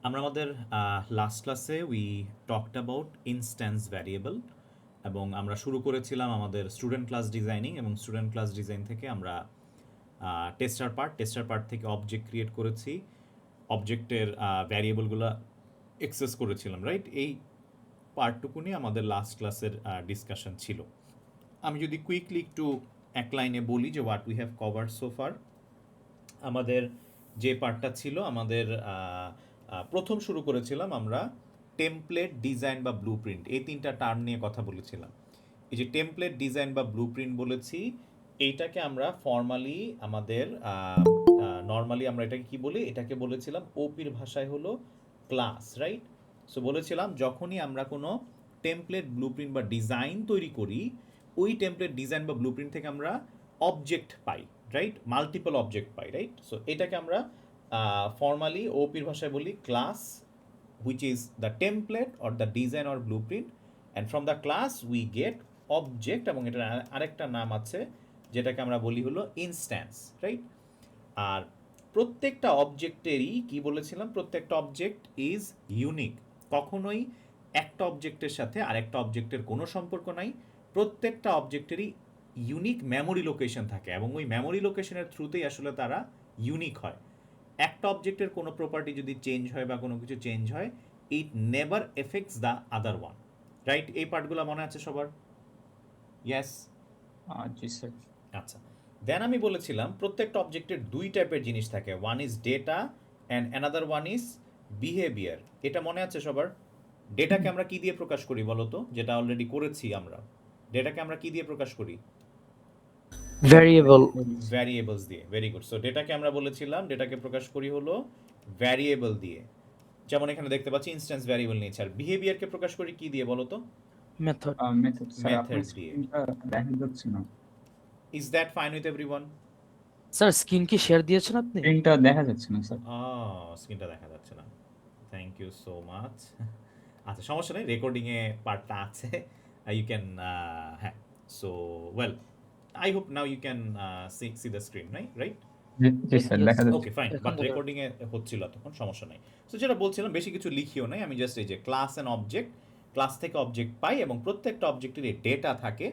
আমরা আমাদের লাস্ট ক্লাসে we talked about instance variable এবং আমরা শুরু করেছিলাম আমাদের স্টুডেন্ট ক্লাস ডিজাইনিং এবং স্টুডেন্ট ক্লাস ডিজাইন থেকে আমরা টেস্টার পার্ট থেকে অবজেক্ট ক্রিয়েট করেছি, অবজেক্টের ভ্যারিয়েবলগুলো এক্সেস করেছিলাম, রাইট? এই পার্টটুকু নিয়ে আমাদের লাস্ট ক্লাসের ডিসকাশন ছিল। আমি যদি কুইকলি একটু এক লাইনে বলি যে what we have covered so far, আমাদের যে পার্টটা ছিল আমাদের প্রথম শুরু করেছিলাম আমরা টেমপ্লেট, ডিজাইন বা ব্লুপ্রিন্ট, এই তিনটা টার্ম নিয়ে কথা বলেছিলাম। এই যে টেমপ্লেট, ডিজাইন বা ব্লুপ্রিন্ট বলেছি, এইটাকে আমরা ফর্মালি আমাদের নর্মালি আমরা এটাকে কি বলি, এটাকে বলেছিলাম ওপির ভাষায় হলো ক্লাস, রাইট? সো বলেছিলাম যখনই আমরা কোনো টেমপ্লেট, ব্লুপ্রিন্ট বা ডিজাইন তৈরি করি, ওই টেমপ্লেট, ডিজাইন বা ব্লুপ্রিন্ট থেকে আমরা অবজেক্ট পাই, রাইট? মাল্টিপল অবজেক্ট পাই, রাইট? সো এটাকে আমরা ফর্মালি ওপির ভাষায় বলি class, which is the template or the design or blueprint, and from the class we get object, এবং এটার আরেকটা নাম আছে যেটাকে আমরা বলি হলো ইনস্ট্যান্স, রাইট? আর প্রত্যেকটা অবজেক্টেরই কি বলেছিলাম, প্রত্যেকটা অবজেক্ট ইজ ইউনিক। কখনোই একটা অবজেক্টের সাথে আরেকটা অবজেক্টের কোনো সম্পর্ক নাই। প্রত্যেকটা অবজেক্টেরই ইউনিক মেমোরি লোকেশন থাকে এবং ওই মেমোরি লোকেশনের থ্রুতেই আসলে তারা ইউনিক হয়। একটা অবজেক্টের কোনো প্রপার্টি যদি চেঞ্জ হয় বা কোনো কিছু চেঞ্জ হয়, it never effects the other one, right? এই পার্টগুলো মনে আছে সবার? ইয়েস। জি স্যার। আচ্ছা, দেন আমি বলেছিলাম প্রত্যেকটা অবজেক্টের দুই টাইপের জিনিস থাকে, one is data and another one is behaviour. এটা মনে আছে সবার? ডেটাকে আমরা কি দিয়ে প্রকাশ করি বলো তো, যেটা অলরেডি করেছি আমরা? ডেটাকে আমরা কি দিয়ে প্রকাশ করি? ভ্যারিয়েবল। ভ্যারিয়েবলস দিয়ে। Very good. সো ডেটাকে আমরা বলেছিলাম ডেটাকে প্রকাশ করি হলো ভ্যারিয়েবল দিয়ে, যেমন এখানে দেখতে পাচ্ছি ইনস্ট্যান্স ভ্যারিয়েবল নিয়েছে। আর বিহেভিয়ারকে প্রকাশ করি কি দিয়ে বলো তো? মেথড। মেথড স্যার, আপনার মেথড দিয়ে। স্ক্রিনটা দেখা যাচ্ছে না। Is that fine with everyone? Sir screen কি শেয়ার দিয়েছেন আপনি? স্ক্রিনটা দেখা যাচ্ছে না স্যার। স্ক্রিনটা দেখা যাচ্ছে না, থ্যাংক ইউ সো মাচ। আচ্ছা, সমস্যা নেই, রেকর্ডিংয়ে পার্টটা আছে, ইউ ক্যান, হ্যাঁ। So well, I hope now you can see the screen, right? জি স্যার, Yes, দেখা যাচ্ছে। ওকে ফাইন, এখন বাট দেখা রেকর্ডিংয়ে হচ্ছিল তখন, সমস্যা নেই। সো যেটা বলছিলাম, বেশি কিছু লিখিও নাই, আমি জাস্ট এই যে ক্লাস অ্যান্ড অবজেক্ট, ক্লাস থেকে অবজেক্ট পাই এবং প্রত্যেকটা অবজেক্টের এই ডেটা থাকে।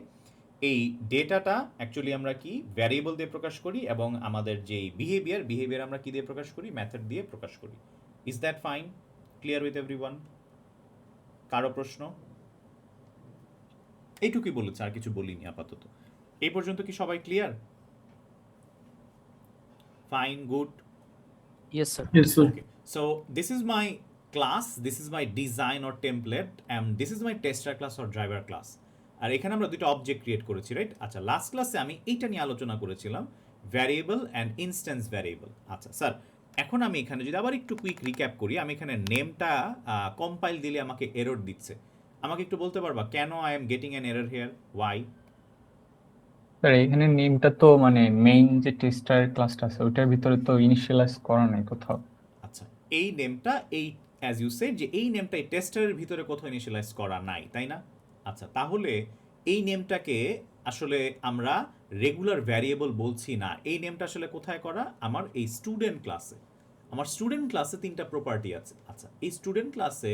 এই ডেটাটা অ্যাকচুয়ালি আমরা কি ভ্যারিয়েবল দিয়ে প্রকাশ করি এবং আমাদের যেই বিহেভিয়ার আমরা কি দিয়ে প্রকাশ করি? মেথড দিয়ে প্রকাশ করি। Is that fine? Clear with everyone? কারো প্রশ্ন? এইটুকুই বলেছে, আর কিছু বলিনি আপাতত। এই পর্যন্ত কি সবাই clear? Fine, good. Yes sir. Okay, so this is my class, this is my design or template, and this is my tester class or driver class. আর এখানে আমরা দুটো অবজেক্ট ক্রিয়েট করেছি, রাইট? আচ্ছা, লাস্ট ক্লাসে আমি এইটা নিয়ে আলোচনা করেছিলাম, ভ্যারিয়েবল অ্যান্ড ইনস্ট্যান্স ভ্যারিয়েবল। আচ্ছা স্যার, এখন আমি এখানে যদি আবার একটু কুইক রিক্যাপ করি, আমি এখানে নেমটা কম্পাইল দিলে আমাকে এরর দিচ্ছে। আমাকে একটু বলতে পারবা কেন I am getting an error here? Why? Sir এখানে নেমটা তো মানে মেইন যে টেস্টার ক্লাসটা আছে ওইটার ভিতরে তো ইনিশিয়ালাইজ করা নাই কোথাও। আচ্ছা, এই নেমটা, এই অ্যাজ ইউ সেড যে এই নেমটা এই টেস্টারের ভিতরে কোথাও ইনিশিয়ালাইজ করা নাই, তাই না? আচ্ছা, তাহলে এই নেমটাকে আসলে আমরা রেগুলার ভ্যারিয়েবল বলছি না। এই নেমটা আসলে কোথায় করা? আমার এই স্টুডেন্ট ক্লাসে। আমার স্টুডেন্ট ক্লাসে তিনটা প্রপার্টি আছে। আচ্ছা, এই স্টুডেন্ট ক্লাসে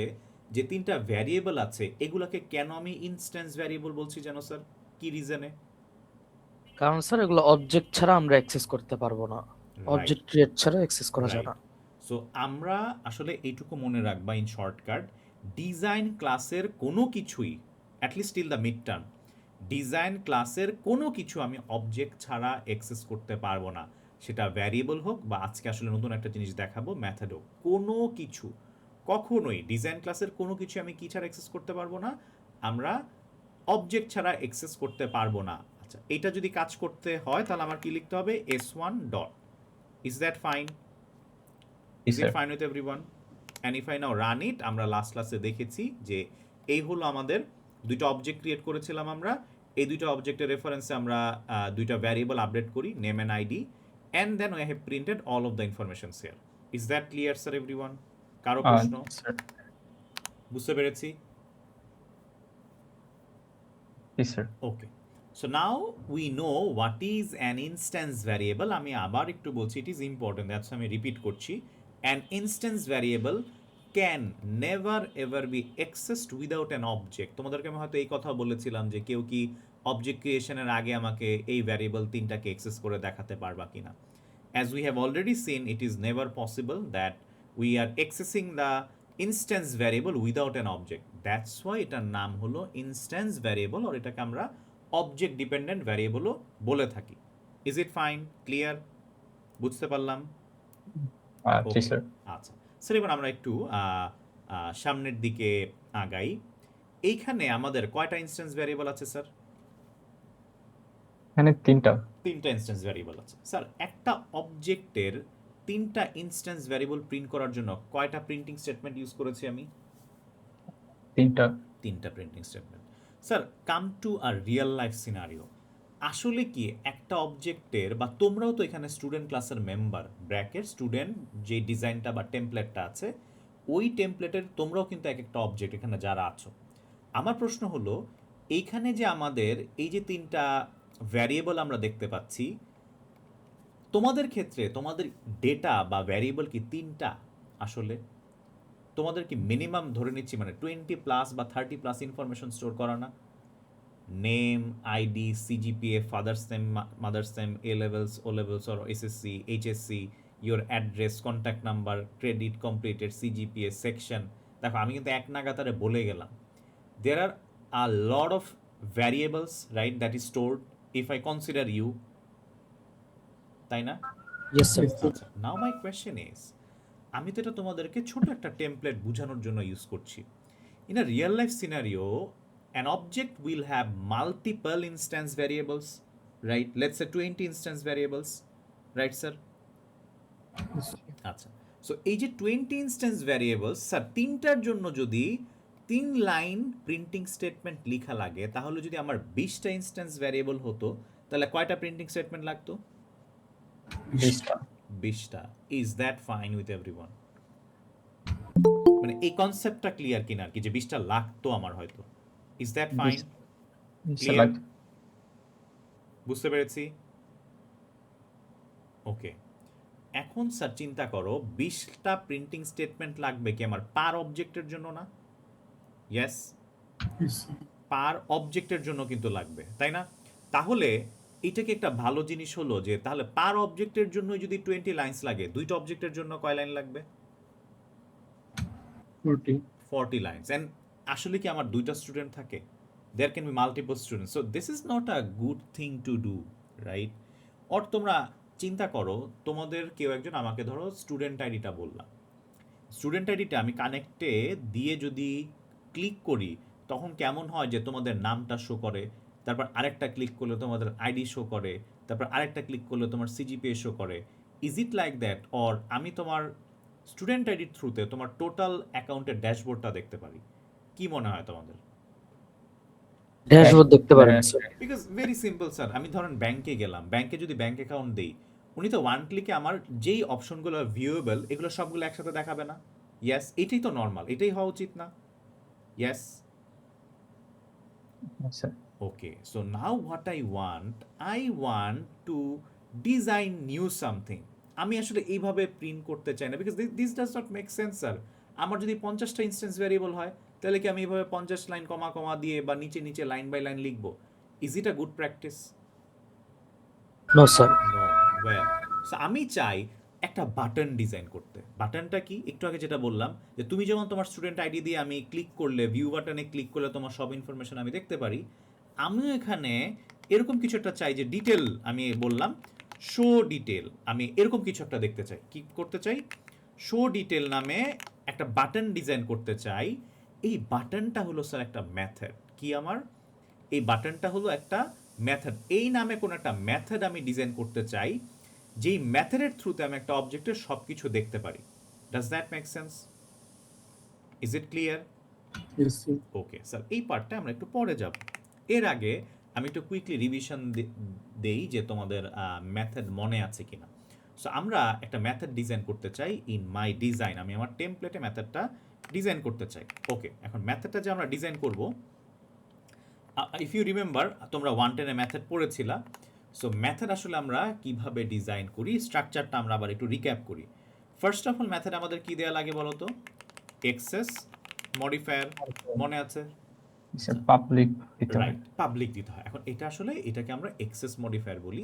যে তিনটা ভ্যারিয়েবল আছে এগুলোকে কেন আমি ইনস্ট্যান্স ভ্যারিয়েবল বলছি জানো স্যার? কি রিজনে? কারণ স্যার এগুলো অবজেক্ট ছাড়া আমরা অ্যাক্সেস করতে পারবো না। অবজেক্ট ক্রিয়েট ছাড়া অ্যাক্সেস করা যায় না। সো আমরা আসলে এইটুকু মনে রাখবা ইন শর্টকাট, ডিজাইন ক্লাসের কোনো কিছুই, at least till the mid term, design ক্লাসের কোনো কিছু আমি অবজেক্ট ছাড়া অ্যাক্সেস করতে পারবো না। সেটা ভ্যারিয়েবল হোক বা আজকে আসলে নতুন একটা জিনিস দেখাবো মেথড হোক, কোনো কিছু কখনোই ডিজাইন ক্লাসের কোনো কিছু আমি কি ছাড়া অ্যাক্সেস করতে পারবো না? আমরা অবজেক্ট ছাড়া অ্যাক্সেস করতে পারবো না। আচ্ছা, এটা যদি কাজ করতে হয় তাহলে আমার কি লিখতে হবে? s1 dot. Is that fine? Is it fine with everyone? And if I now run it, আমরা লাস্ট ক্লাসে দেখেছি যে এই হলো আমাদের দুইটা অবজেক্ট ক্রিয়েট করেছিলাম আমরা। এই দুইটা অবজেক্টের রেফারেন্সে আমরা দুইটা ভ্যারিয়েবল আপডেট করি, name and ID, and then we have printed all of the information here. Is that clear sir everyone? কারো প্রশ্ন? স্যার বুঝতে পেরেছি? জি sir. Okay, so now we know what is an instance variable. আমি আবার একটু বলছি, ইট ইজ ইম্পর্টেন্ট, দ্যাটস আমি রিপিট করছি। An instance variable can never ever be accessed without an object. তোমাদেরকে আমি হয়তো এই কথা বলেছিলাম যে কেউ কি অবজেক্ট ক্রিয়েশনের আগে আমাকে এই ভ্যারিয়েবল তিনটাকে অ্যাক্সেস করে দেখাতে পারবা কিনা। As we have already seen, it is never possible that we are accessing the instance variable without an object. That's why এটার নাম হলো instance variable, or এটাকে আমরা object dependent variable ও বলে থাকি। Is it fine? Clear? বুঝতে পারলাম? জি ওকে, sir. আচ্ছা স্যার, এবার আমরা একটু সামনের দিকে আগাই। এইখানে আমাদের কয়টা ইনস্ট্যান্স ভ্যারিয়েবল আছে স্যার? এখানে 3টা। তিনটা ইনস্ট্যান্স ভ্যারিয়েবল আছে স্যার। একটা অবজেক্টের তিনটা ইনস্ট্যান্স ভ্যারিয়েবল প্রিন্ট করার জন্য কয়টা প্রিন্টিং স্টেটমেন্ট ইউজ করেছি আমি? 3টা। তিনটা printing statement. Sir, come to a real life scenario. আসলে কি একটা অবজেক্টের, বা তোমরাও তো এখানে স্টুডেন্ট ক্লাসের মেম্বার, ব্র্যাকেট স্টুডেন্ট যে ডিজাইনটা বা টেমপ্লেটটা আছে, ওই টেমপ্লেটের তোমরাও কিন্তু এক একটা অবজেক্ট এখানে যারা আছো। আমার প্রশ্ন হলো, এইখানে যে আমাদের এই যে তিনটা ভ্যারিয়েবল আমরা দেখতে পাচ্ছি, তোমাদের ক্ষেত্রে তোমাদের ডেটা বা ভ্যারিয়েবল কি তিনটা? আসলে তোমাদের কি মিনিমাম ধরে নিচ্ছি মানে 20+ বা 30+ ইনফরমেশন স্টোর করা না? Name, ID, CGPA, father's name, mother's name, A levels, O levels or SSC, HSC, your address, contact number, credit, completed, CGPA, section. দেখো, আমি কিন্তু এক নাগাতারে বলে গেলাম। There are a lot of variables, right, that is stored if I consider you, তাই না? Yes sir. আচ্ছা, নাও my question is, আমি তো এটা তোমাদেরকে ছোট একটা টেমপ্লেট বোঝানোর জন্য ইউজ করছি। In a real life scenario, an object will have multiple instance variables, right? Let's say 20 instance variables, right sir? আচ্ছা, সো এই যে 20 ইনস্ট্যান্স ভ্যারিয়েবলস, স্যার তিনটার জন্য যদি 3 লাইন প্রিন্টিং স্টেটমেন্ট লেখা লাগে, তাহলে যদি আমার 20টা ইনস্ট্যান্স ভ্যারিয়েবল হতো, তাহলে কয়টা প্রিন্টিং স্টেটমেন্ট লাগতো? 20টা। 20টা। Is that fine with everyone? মানে এই কনসেপ্টটা ক্লিয়ার কিনা আর কি, যে 20টা লাগতো আমার হয়তো। Is that fine? 20টা ক্লিয়ার? লাগবে। বুঝতে পেরেছি? ওকে, এখন স্যার চিন্তা করো, 20টা প্রিন্টিং স্টেটমেন্ট লাগবে কি আমার পার অবজেক্টের জন্য না? ইয়েস, পার অবজেক্টের জন্য কিন্তু লাগবে, তাই না? তাহলে এটাকে একটা ভালো জিনিস হলো যে, তাহলে পার অবজেক্টের জন্য যদি 20 লাইনস লাগে, দুইটা অবজেক্টের জন্য কয় লাইন লাগবে? 40 লাইনস। অ্যান্ড আসলে কি আমার দুইটা স্টুডেন্ট থাকে? There can be multiple students, so this is not a good thing to do, right? Or তোমরা চিন্তা করো, তোমাদের কেউ একজন আমাকে ধরো স্টুডেন্ট আইডিটা বললাম, স্টুডেন্ট আইডিটা আমি কানেক্টে দিয়ে যদি ক্লিক করি, তখন কেমন হয় যে তোমাদের নামটা শো করে, তারপর আরেকটা ক্লিক করলে তোমাদের আইডি শো করে, তারপর আরেকটা ক্লিক করলে তোমার সিজিপিএ শো করে। Is it like that? Or আমি তোমার স্টুডেন্ট আইডির থ্রুতে তোমার টোটাল অ্যাকাউন্টের ড্যাশবোর্ডটা দেখতে পারি? কি মনে হয় তোমাদের? ড্যাশবোর্ড দেখতে পারেন sir. Because very simple sir, আমি ধরেন ব্যাংকে গেলাম, ব্যাংকে যদি ব্যাংক অ্যাকাউন্ট দিই, উনি তো ওয়ান ক্লিকে আমার যেই অপশনগুলো ভিউয়েবল, এগুলো সবগুলো একসাথে দেখাবে না? ইয়েস, এটাই তো নর্মাল, এটাই হওয়া উচিত না? ইয়েস। আচ্ছা। Okay, so now what I want to design new something. আমি আসলে এইভাবে প্রিন্ট করতে চাই না, because this does not make sense sir. আমার যদি 50টা ইনস্ট্যান্স ভ্যারিয়েবল হয়, তাহলে কি আমি এইভাবে 50 লাইন কমা কমা দিয়ে বা নিচে নিচে লাইন বাই লাইন লিখবো? Is it a good practice? No sir. No. Well, so আমি চাই একটা বাটন ডিজাইন করতে। বাটনটা কি? একটু আগে যেটা বললাম, যে তুমি যেমন তোমার স্টুডেন্ট আইডি দিয়ে আমি ক্লিক করলে, ভিউ বাটনে ক্লিক করলে তোমার সব ইনফরমেশন আমি দেখতে পারি, আমিও এখানে এরকম কিছু একটা চাই, যে ডিটেল, আমি বললাম শো ডিটেল, আমি এরকম কিছু একটা দেখতে চাই। কি করতে চাই? শো ডিটেল নামে একটা বাটন ডিজাইন করতে চাই। এই বাটনটা হলো স্যার একটা মেথড। কি আমার? এই বাটনটা হলো একটা মেথড। এই নামে কোনো একটা মেথড আমি ডিজাইন করতে চাই, যেই মেথডের থ্রুতে আমি একটা অবজেক্টের সব কিছু দেখতে পারি। Does that make sense? Is it clear? Okay sir, এই পার্টটা আমরা একটু পরে যাব। এর আগে আমি একটু কুইকলি রিভিশন দেই যে তোমাদের মেথড মনে আছে কিনা। সো আমরা একটা মেথড ডিজাইন করতে চাই ইন মাই ডিজাইন। আমি আমার টেমপ্লেটে মেথডটা ডিজাইন করতে চাই। ওকে, এখন মেথডটা যে আমরা ডিজাইন করব, ইফ ইউ রিমেম্বার, তোমরা 110 এ মেথড পড়েছিলা। সো মেথড আসলে আমরা কিভাবে ডিজাইন করি, স্ট্রাকচারটা আমরা আবার একটু রিক্যাপ করি। ফার্স্ট অফ অল, মেথড আমাদের কি দেওয়া লাগে বলো তো? এক্সেস মডিফায়ার, মনে আছে? পাবলিক দিতে হয়। রাইট, পাবলিক দিতে হয়। এখন এটা আসলে এটাকে আমরা এক্সেস মডিফায়ার বলি।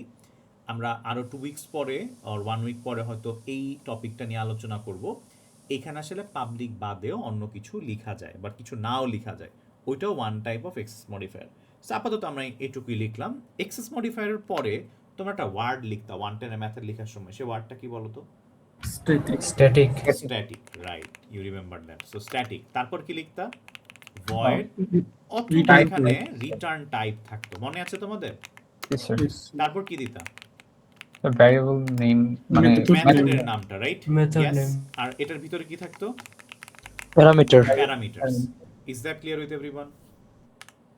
আমরা আরও 2 উইকস পরে অর 1 উইক পরে হয়তো এই টপিকটা নিয়ে আলোচনা করব। এখানে আসলে পাবলিক বাদেও অন্য কিছু লিখা যায় বা কিছু নাও লিখা যায়, ওইটাও one type of access modifier. So আপাতত আমরা এটুকুই লিখলাম। এক্সেস মডিফায়ারের পরে তোমরা একটা ওয়ার্ড লিখতা 110 এর ম্যাথড লেখার সময়, সে ওয়ার্ডটা কি বলো তো? Static static, right, you remember that. So static, তারপর কি লিখতা? ভয়েড অথবা Return এখানে রিটার্ন টাইপ থাকতো, মনে আছে তোমাদের? তারপর কি দিতা? ভ্যারিয়েবল নেম মানে মেথডের নামটা, রাইট? Method Yes. name. আর এটার ভিতরে কি থাকতো? Parameter. Parameters. Is that clear with everyone?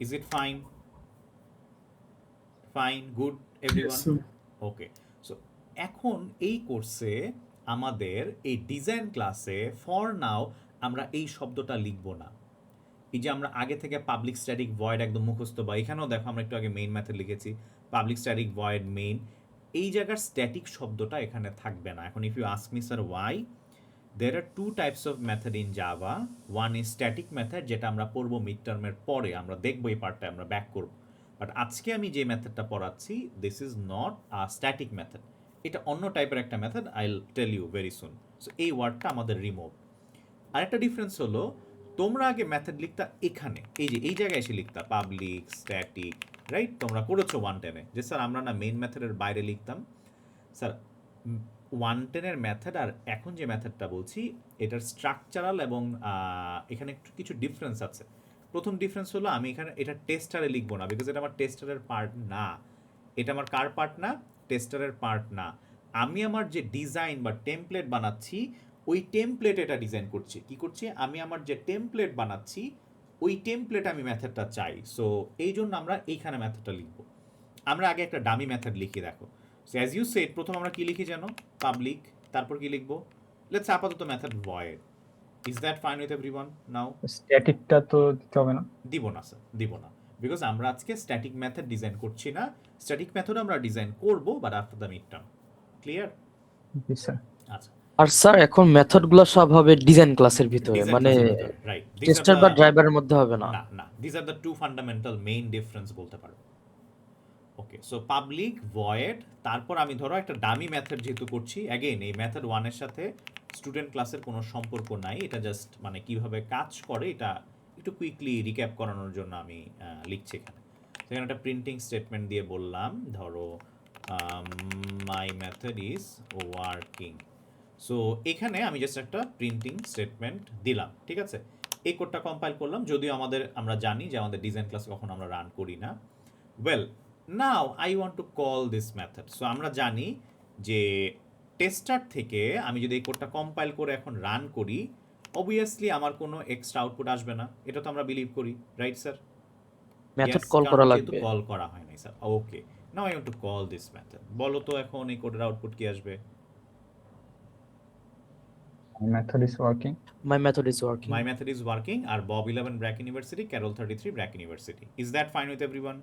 Is it fine? Fine, good everyone? Okay. So এখন এই কোর্সে আমাদের এই ডিজাইন ক্লাসে ফর নাও আমরা এই শব্দটা লিখব না। এই যে আমরা আগে থেকে পাবলিক স্ট্যাটিক ভয়েড একদম মুখস্থ, বা এখানেও দেখো আমরা একটু আগে মেইন মেথড লিখেছি, পাবলিক স্ট্যাটিক ভয়েড মেইন, এই জায়গার স্ট্যাটিক শব্দটা এখানে থাকবে না। এখন if you ask me sir why, there are two types of method in Java. One is static method, যেটা আমরা পড়বো মিড টার্মের পরে, আমরা দেখবো এই পার্টটা আমরা ব্যাক করব। বাট আজকে আমি যে মেথডটা পড়াচ্ছি, this is not a static method, এটা অন্য টাইপের একটা মেথড, I will tell you very soon. So এই ওয়ার্ডটা আমাদের রিমুভ। আরেকটা ডিফারেন্স হলো, তোমরা আগে মেথড লিখতা এখানে, এই যে এই জায়গায় এসে লিখতা পাবলিক স্ট্যাটিক, রাইট? তোমরা করেছো 110-এ যে স্যার আমরা না মেইন মেথডের বাইরে লিখতাম। স্যার 110-এর মেথড আর এখন যে মেথডটা বলছি, এটার স্ট্রাকচারাল এবং এখানে একটু কিছু ডিফারেন্স আছে। প্রথম ডিফারেন্স হলো, আমি এখানে এটা টেস্টারে লিখবো না, বিকজ এটা আমার টেস্টারের পার্ট না। এটা আমার কার পার্ট না? টেস্টারের পার্ট না। আমি আমার যে ডিজাইন বা টেমপ্লেট বানাচ্ছি, ওই টেমপ্লেট এটা ডিজাইন করছি। কি করছি? আমি আমার যে টেমপ্লেট বানাচ্ছি, ওই টেমপ্লেট আমি মেথডটা চাই। সো এই জন্য আমরা এইখানে মেথডটা লিখবো। আমরা আগে একটা ডামি মেথড লিখি, দেখো। সো অ্যাজ ইউ সেড, প্রথম আমরা কি লিখি জানো? পাবলিক, তারপর কি লিখবো? লেটস আপাতত method void. Is that fine with everyone now? স্ট্যাটিকটা তো দিতে হবে না। দিব না স্যার, দিব না, বিকজ আমরা আজকে স্ট্যাটিক মেথড ডিজাইন করছি না। স্ট্যাটিক মেথড আমরা ডিজাইন করব, but after the mid term. Clear? জি স্যার। আচ্ছা, আর স্যার এখন মেথডগুলো সব হবে ডিজাইন ক্লাসের ভিতরে, ডিজাইন মানে রাইট, টেস্টার বা ড্রাইভারের মধ্যে হবে না। না না, this are the two fundamental main difference বলতে পারো। ওকে, সো পাবলিক ভয়েড, তারপর আমি ধরো একটা ডামি মেথড যেহেতু করছি, অ্যাগেইন এই মেথড 1-এর সাথে স্টুডেন্ট ক্লাসের কোনো সম্পর্ক নাই, এটা জাস্ট মানে কিভাবে কাজ করে এটা একটু কুইকলি রিক্যাপ করানোর জন্য আমি লিখছি এখানে। সেখানে একটা প্রিন্টিং স্টেটমেন্ট দিয়ে বললাম, ধরো মাই মেথড ইজ ওয়ার্কিং। সো এখানে আমি জাস্ট একটা প্রিন্টিং স্টেটমেন্ট দিলাম, ঠিক আছে? এই কোডটা কম্পাইল করলাম, যদিও আমরা জানি যে আমাদের ডিজাইন ক্লাস কখন আমরা রান করি না। Well, now I want to call this method. So আমরা জানি যে টেস্টার থেকে আমি যদি এই কোডটা কম্পাইল করে এখন রান করি, অবভিয়াসলি আমার কোনো এক্সট্রা আউটপুট আসবে না, এটা তো আমরা বিলিভ করি, রাইট স্যার? মেথড কল করা লাগবে। কল করা হয় নাই sir. Okay, now I want to call this method. বলো তো এখন এই কোডের আউটপুট কি আসবে? Method is working. My method is working. My method is working, আর Bob 11 Brack University, Carol 33 Brack University. Is that fine with everyone?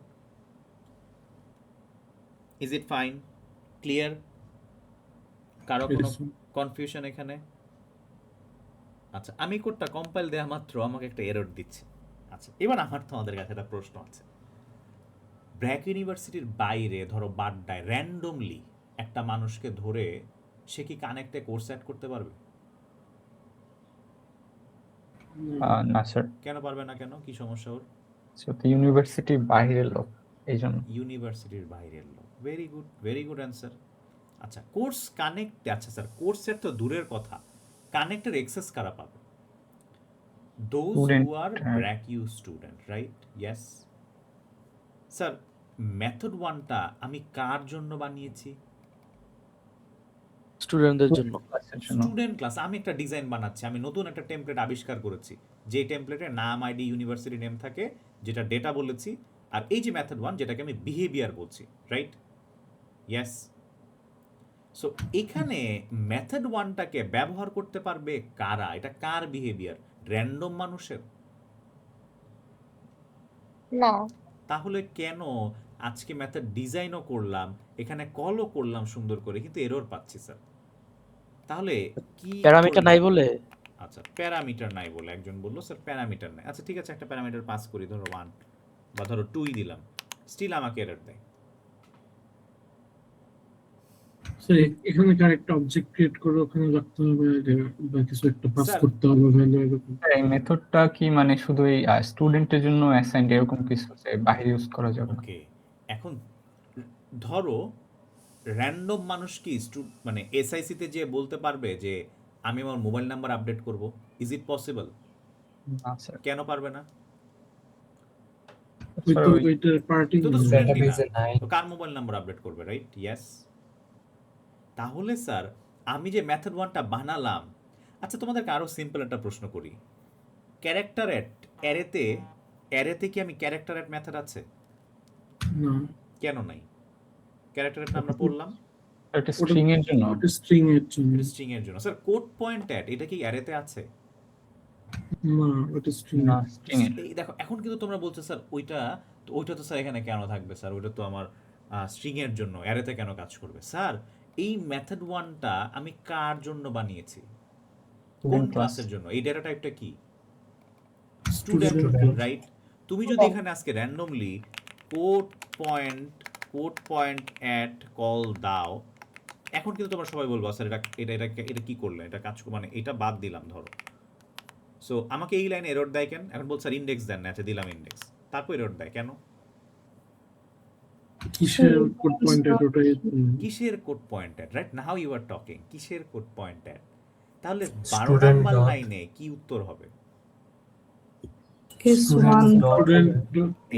Is it fine? Clear? কারো কোনো কনফিউশন এখানে? আচ্ছা, আমি কোডটা কম্পাইল দেওয়া মাত্র আমাকে একটা এরর দিচ্ছে। আচ্ছা, এবার আমার তোমাদের কাছে একটা প্রশ্ন আছে। ব্র্যাক ইউনিভার্সিটির বাইরে ধরো বাড্ডায় র্যান্ডমলি একটা মানুষকে ধরে সে কি কানেক্টে কোর্স অ্যাড করতে পারবে? না স্যার, কেন পারবে না? কেন, কি সমস্যা ওর? তো ইউনিভার্সিটির বাইরের লোক, এই জন্য। ইউনিভার্সিটির বাইরের লোক, ভেরি গুড অ্যান্সার। আচ্ছা, কোর্স কানেক্ট, আচ্ছা স্যার কোর্সের তো দূরের কথা, কানেক্টের অ্যাক্সেস কারা পাবে? Those Student, who are BRAC U student, right? Yes sir. Method 1টা আমি কার জন্য বানিয়েছি? স্টুডেন্টদের জন্য। ক্লাসের জন্য। Student class. আমি একটা ডিজাইন বানাচ্ছি, আমি নতুন একটা টেমপ্লেট আবিষ্কার করেছি, যে টেমপ্লেটে নাম, আইডি, ইউনিভার্সিটি নেম থাকে, যেটা ডেটা বলেছি, আর এই যে মেথড 1 যেটাকে আমি বিহেভিয়ার বলছি, রাইট? ইয়েস। সো এখানে মেথড 1টাকে ব্যবহার করতে পারবে কারা? এটা কার বিহেভিয়ার? র্যান্ডম মানুষের? না। তাহলে কেন আজকে মেথড ডিজাইনও করলাম, এখানে কলও করলাম সুন্দর করে, কিন্তু এরর পাচ্ছি স্যার? তাহলে কি প্যারামিটার নাই বলে? আচ্ছা প্যারামিটার নাই বলে একজন বললো স্যার প্যারামিটার নাই। আচ্ছা ঠিক আছে, একটা প্যারামিটার পাস করি, ধরো 1 বা ধরো 2ই দিলাম, স্টিল আমাকে এরর দেয়। স্যার এখানে একটা অবজেক্ট ক্রিয়েট করে ওখানে রাখতে হবে বা কিছু একটা পাস স্যার করতে হবে ভ্যালু এরকম। এই মেথডটা কি মানে শুধু এই স্টুডেন্টের জন্য অ্যাসাইন্ড এরকম কিছু যে বাইরে ইউজ করা যাবে না? ওকে, এখন ধরো র্যান্ডম মানুষ কি মানে এসআইসিতে যে বলতে পারবে যে আমি আমার মোবাইল নাম্বার আপডেট করব? Is it possible? না স্যার। কেন পারবে না? স্যার ওই ওইটার পার্টি তো স্টুডেন্টই না, Database এ নাই। তো কার মোবাইল নাম্বার আপডেট করবে, রাইট? ইয়েস। তাহলে স্যার আমি যে মেথড 1টা বানালাম, আচ্ছা তোমাদেরকে আরো সিম্পল একটা প্রশ্ন করি, ক্যারেক্টার অ্যারেতে কি আমি ক্যারেক্টার অ্যাট মেথড আছে? না, কেন নাই? ক্যারেক্টার অ্যাট আমরা পড়লাম এটা স্ট্রিং এর জন্য। ওটা স্ট্রিং এর জন্য। স্ট্রিং এর জন্য। স্যার কোড পয়েন্ট অ্যাট এটা কি অ্যারেতে আছে? না, ওটা স্ট্রিং না স্ট্রিং এর। এই দেখো এখন কিন্তু তোমরা বলছো স্যার ওইটা তো স্যার এখানে কেন থাকবে স্যার, ওইটা তো আমার স্ট্রিং এর জন্য, অ্যারেতে কেন কাজ করবে? স্যার এই মেথড 1টা আমি কার জন্য বানিয়েছি? কোন Student class। ক্লাসের জন্য? এই ডেটা টাইপটা কি? Student, Student। রাইট? তুমি যদি এখানে আজকে randomly code point at call দাও, এখন কিন্তু তোমরা সবাই বলবো স্যার এটা কি করলে, এটা কাজ মানে এটা বাদ দিলাম ধরো। সো আমাকে এই লাইনে এরর দেয় কেন? এখন বলছে স্যার ইন্ডেক্স দেন না, আচ্ছা দিলাম ইন্ডেক্স, তারপর এরর দেয় কেন? কিসের কোড পয়েন্টার ওটাই। কিসের code point at, right? Now you are talking, কিসের কোড পয়েন্ট অ্যাট? তাহলে 12 Student নাম্বার dot- লাইনে কি উত্তর হবে? Student dot- student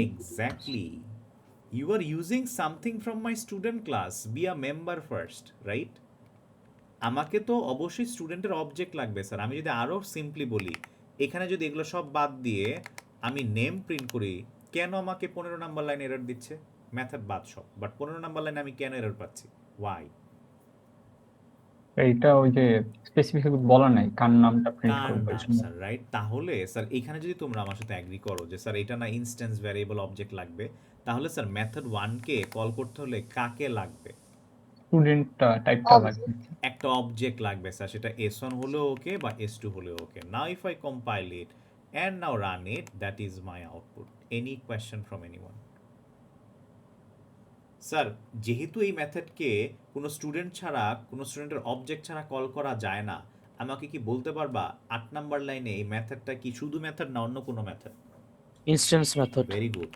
Exactly. You are using something from my student class. Be a member first, right? আমাকে তো অবশ্যই স্টুডেন্টের অবজেক্ট লাগবে স্যার। আমি যদি আরও সিম্পলি বলি, এখানে যদি এগুলো সব বাদ দিয়ে আমি নেম প্রিন্ট করি, কেন আমাকে 15 নাম্বার লাইন এরর দিচ্ছে? মেথড বাদ সব, বাট 15 নাম্বার লাইনে আমি কেন এরর পাচ্ছি? ওয়াই? এইটা ওই যে স্পেসিফিক বলা নাই কার নামটা প্রিন্ট কার করবে নাম এই জন্য। Sir, right? তাহলে স্যার এখানে যদি তোমরা আমার সাথে অ্যাগ্রি করো যে স্যার এটা না ইনস্ট্যান্স ভ্যারিয়েবল অবজেক্ট লাগবে, তাহলে স্যার মেথড 1কে কল করতে হলে কাকে লাগবে? স্টুডেন্ট টাইপটা লাগবে। একটা অবজেক্ট লাগবে স্যার, সেটা S1 হলেও ওকে বা S2 হলেও okay. Now if I compile it and now run it, that is my output. Any question from anyone? Sir যেহেতু এই মেথডকে কোনো স্টুডেন্ট ছাড়া, কোনো স্টুডেন্টের অবজেক্ট ছাড়া কল করা যায় না, আমাকে কি বলতে পারবা 8 নাম্বার লাইনে এই মেথডটা কি শুধু মেথড না অন্য কোনো method? Instance method. Very good.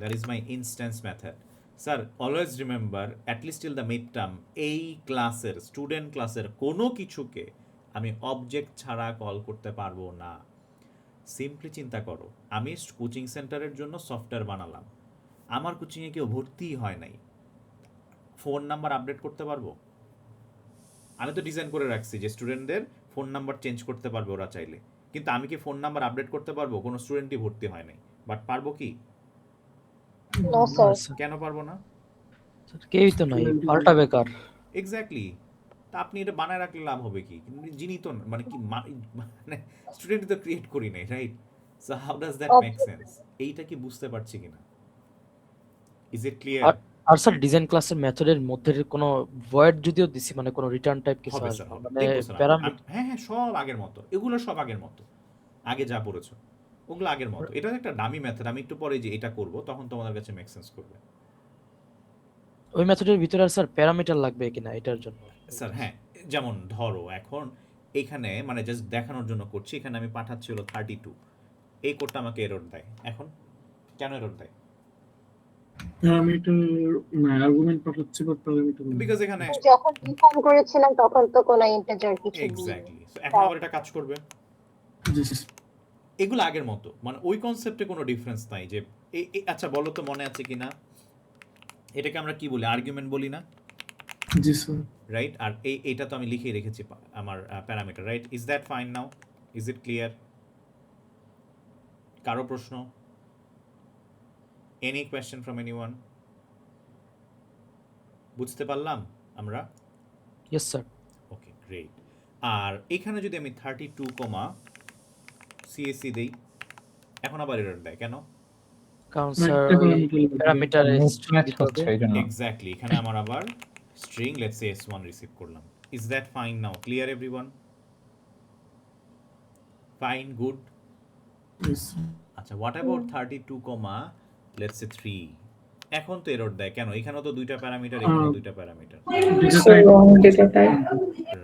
That is my instance method. Sir, always remember, at least till the midterm, এই ক্লাসের, স্টুডেন্ট ক্লাসের কোনো কিছুকে আমি অবজেক্ট ছাড়া কল করতে পারবো না। সিম্পলি চিন্তা করো, আমি কোচিং সেন্টারের জন্য সফটওয়্যার বানালাম, আমার কোচিংয়ে কেউ ভর্তি হয় নাই, ফোন নাম্বার আপডেট করতে পারবো? আমি তো ডিজাইন করে রাখছি যে স্টুডেন্টদের ফোন নাম্বার চেঞ্জ করতে পারবে ওরা চাইলে, কিন্তু আমি কি ফোন নাম্বার আপডেট করতে পারবো? কোনো স্টুডেন্টই ভর্তি হয় নাই, বাট পারবো কি? No sir. কেন পারবো না? কেউই তো নাই, পাল্টা বেকার। এক্স্যাক্টলি। তা আপনি এটা বানায় রাখলে লাভ হবে কি? যিনি তো মানে কি মানে স্টুডেন্ট তো ক্রিয়েট করি নাই, right? So how does that make sense? এইটা কি বুঝতে পারছি কিনা? Is it clear? আর স্যার ডিজাইন ক্লাসের মেথডের মধ্যে কোনো ভয়েড যদিও দিছি, মানে কোনো রিটার্ন টাইপ কিছু হবে আসবে স্যার, না। হবে। মানে দেখবো স্যার প্যারামিটার। হ্যাঁ হ্যাঁ, সব আগের মতো, এগুলো সব আগের মতো, আগে যা পড়েছো ওগুলো আগের মতো। এটা একটা ডামি মেথড, আমি একটু পরে যে এটা করব তখন তোমাদের কাছে মেক সেন্স করবে। ওই মেথডের ভিতরে আর স্যার প্যারামিটার লাগবে কিনা এটার জন্য? স্যার হ্যাঁ, যেমন ধরো এখন এখানে মানে জাস্ট দেখানোর জন্য করছি, এখানে আমি পাঠাচ্ছি হলো 32, এই কোডটা আমাকে এরর দেয়। এখন কেন এরর দেয়? প্যারামিটার না, আর্গুমেন্ট পাঠাচ্ছে বা প্যারামিটার না। বিকজ এখানে যখন ডিফাইন করেছিলাম তখন তো কোনো ইন্টিজার কিছু দিইনি। এক্স্যাক্টলি, এখন আবার এটা কাজ করবে। জি এগুলো আগের মতো, মানে ওই কনসেপ্টে কোনো ডিফারেন্স নাই যে আচ্ছা বলো তো মনে আছে কিনা, এটাকে আমরা কি বলি? আর্গুমেন্ট বলি না, জি স্যার। রাইট? আর এইটা তো আমি লিখেই রেখেছি আমার parameter, right? Is that fine now? Is it clear? কারো প্রশ্ন? Any question from anyone? বুঝতে পারলাম আমরা? Yes sir. Okay great. আর এখানে যদি আমি 32 কমা CSC দেই, এখন আবার এরর দেয় কেন? কারণ স্যার প্যারামিটার ম্যাচ হচ্ছে এই জন্য। এক্স্যাক্টলি, এখানে আমার আবার string let's say S1 receive করলাম। Is that fine now? Clear everyone? Fine, good. Yes. আচ্ছা, what about 32 comma let's say 3? এখন তো এরর দেয় কেন? এখানেও তো দুইটা প্যারামিটার, এখানেও দুইটা parameter. Data So type wrong data type.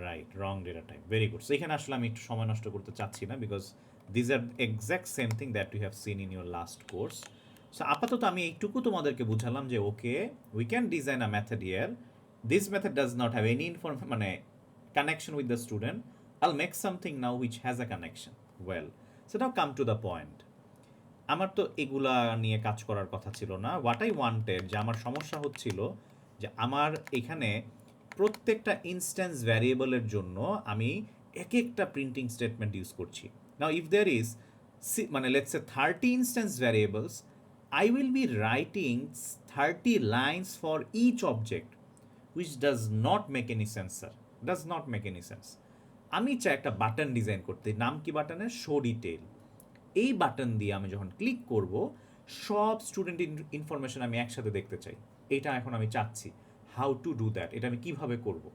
Right, wrong data type, very good. So এখানে আসলে আমি একটু সময় নষ্ট করতে চাচ্ছি না, because these are exact same thing that you have seen in your last course. So আপাতত আমি এইটুকু তোমাদেরকে বুঝালাম যে okay, we can design a method here, this method does not have any মানে connection with the student, I'll make something now which has a connection. Well, so now come to the point. আমার তো এগুলা নিয়ে কাজ করার কথা ছিল না। হোয়াট আই ওয়ান্টেড, যে আমার সমস্যা হচ্ছিল যে আমার এখানে প্রত্যেকটা ইনস্ট্যান্স ভ্যারিয়েবলের জন্য আমি এক একটা প্রিন্টিং স্টেটমেন্ট ইউজ করছি। নাও ইফ দেয়ার ইজ মানে let's say 30 instance variables, I will be writing 30 lines for each object, which does not make any sense sir, does not make any sense. আমি চাই একটা button design করতে, নাম কি বাটনের? Show detail. এই button দিয়ে আমি যখন ক্লিক করব, সব স্টুডেন্ট ইনফরমেশন আমি একসাথে দেখতে চাই। এটা এখন আমি চাচ্ছি। হাউ টু ডু দ্যাট, এটা আমি কিভাবে করব?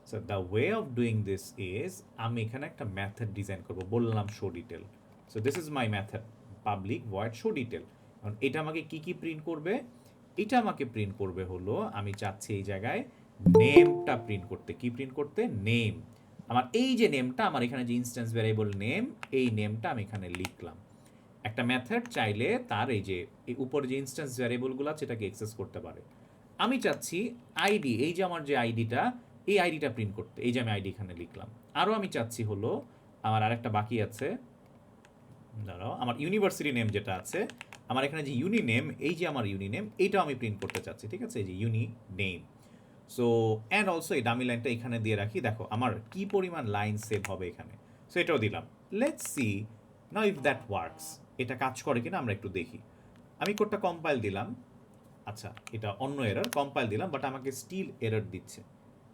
So the way of doing this is, আমি এখানে একটা মেথড ডিজাইন করব, বললাম show detail. So this is my method, public void show detail. এখন এটা আমাকে কি কি প্রিন্ট করবে? এটা আমাকে প্রিন্ট করবে হলো, আমি চাচ্ছি এই জায়গায় নেমটা প্রিন্ট করতে। কি প্রিন্ট করতে? নেম। আমার এই যে নেমটা, আমার এখানে যে ইনস্ট্যান্স ভ্যারিয়েবল নেম, এই নেমটা আমি এখানে লিখলাম। একটা মেথড চাইলে তার এই যে এই উপরে যে ইনস্ট্যান্স ভ্যারিয়েবলগুলো আছে এটাকে অ্যাক্সেস করতে পারে। আমি চাচ্ছি আইডি, এই যে আমার যে আইডিটা, এই আইডিটা প্রিন্ট করতে। এই যে আমি আইডি এখানে লিখলাম। আরও আমি চাচ্ছি হলো, আমার আরেকটা বাকি আছে, দাঁড়াও, আমার ইউনিভার্সিটি নেম যেটা আছে, আমার এখানে যে ইউনি নেম, এই যে আমার ইউনি নেম, এইটাও আমি প্রিন্ট করতে চাচ্ছি। ঠিক আছে, এই যে ইউনি নেম। সো অ্যান্ড অলসো এই ডামি লাইনটা এখানে দিয়ে রাখি। দেখো আমার কি পরিমাণ লাইন সেভ হবে এখানে। সো এটাও দিলাম। Let's see now if that works, এটা কাজ করে কিনা আমরা একটু দেখি। আমি কোডটা কম্পাইল দিলাম। আচ্ছা, এটা অন্য এরর, কম্পাইল দিলাম, বাট আমাকে স্টিল এরর দিচ্ছে।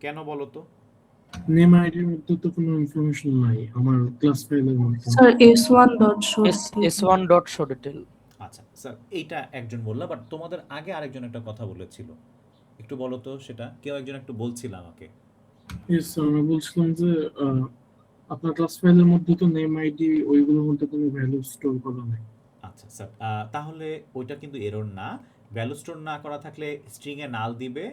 কেন বলো তো? নেম আইডির মধ্যে তো কোনো ইনফরমেশন নাই আমার ক্লাস ফাইলের মধ্যে। Sir, S1 dot show detail. S1 dot show detail. আচ্ছা স্যার, এইটা একজন বললো, বাট তোমাদের আগে আরেকজন একটা কথা বলেছিল, একটু বলো তো সেটা। কেউ একজন একটু বলছিল আমাকে। ইয়েস, আমি বলছিলাম যে আপনার ক্লাস ফাইলের মধ্যে তো নেম আইডি ওইগুলোর মধ্যে কোনো ভ্যালু স্টোর করা নাই। আচ্ছা স্যার, তাহলে ওইটা কিন্তু এরর না। ভ্যালু স্টোর না করা থাকলে স্ট্রিংয়ে নাল দিবে,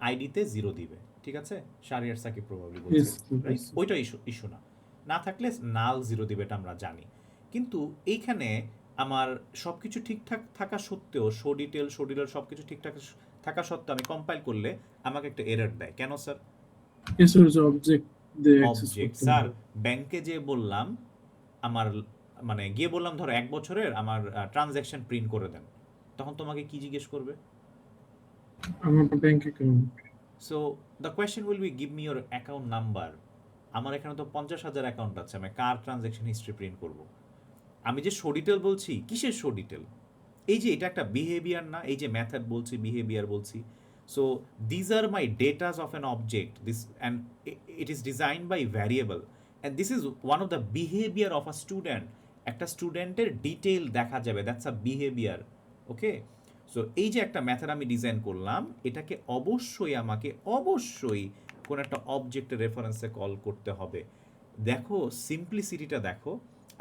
আইডিতে 0 দিবে। ঠিক আছে, শারিয়ার সাকিব প্রবাবলি বলছে, Yes, রাইট? yes. ওইটা ইস্যু না। না থাকলে নাল 0 দিবে, এটা আমরা জানি। কিন্তু এইখানে আমার সব কিছু ঠিকঠাক থাকা সত্ত্বেও, শো ডিটেল সব কিছু ঠিকঠাক থাকা সত্ত্বেও আমি কম্পাইল করলে আমাকে একটা এরর দেয়। কেন স্যার? ইয়েস, ওর যে অবজেক্ট দিয়ে অ্যাক্সেস অবজেক্ট করতে স্যার, হবে। ব্যাংকে যে বললাম, আমার মানে গিয়ে বললাম ধরো 1 বছরের আমার ট্রানজ্যাকশন প্রিন্ট করে দেন, তখন তোমাকে কি জিজ্ঞেস করবে? আমার bank account. So the question will be give me your account number. আমার এখানে তো 50,000 অ্যাকাউন্ট আছে, আমি কার ট্রানজ্যাকশন হিস্ট্রি প্রিন্ট করব? আমি যে শো ডিটেল বলছি, কিসের শো ডিটেল? এই যে এটা একটা বিহেভিয়ার না, এই যে মেথড বলছি, বিহেভিয়ার বলছি। So these are my datas of an object, this and it is design by variable, and this is one of the behaviour of a student. একটা স্টুডেন্টের ডিটেল দেখা যাবে, that's a behaviour. Okay, so এই যে একটা method আমি design করলাম, এটাকে অবশ্যই কোনো একটা অবজেক্টের রেফারেন্সে কল করতে হবে। দেখো সিম্পলিসিটিটা দেখো,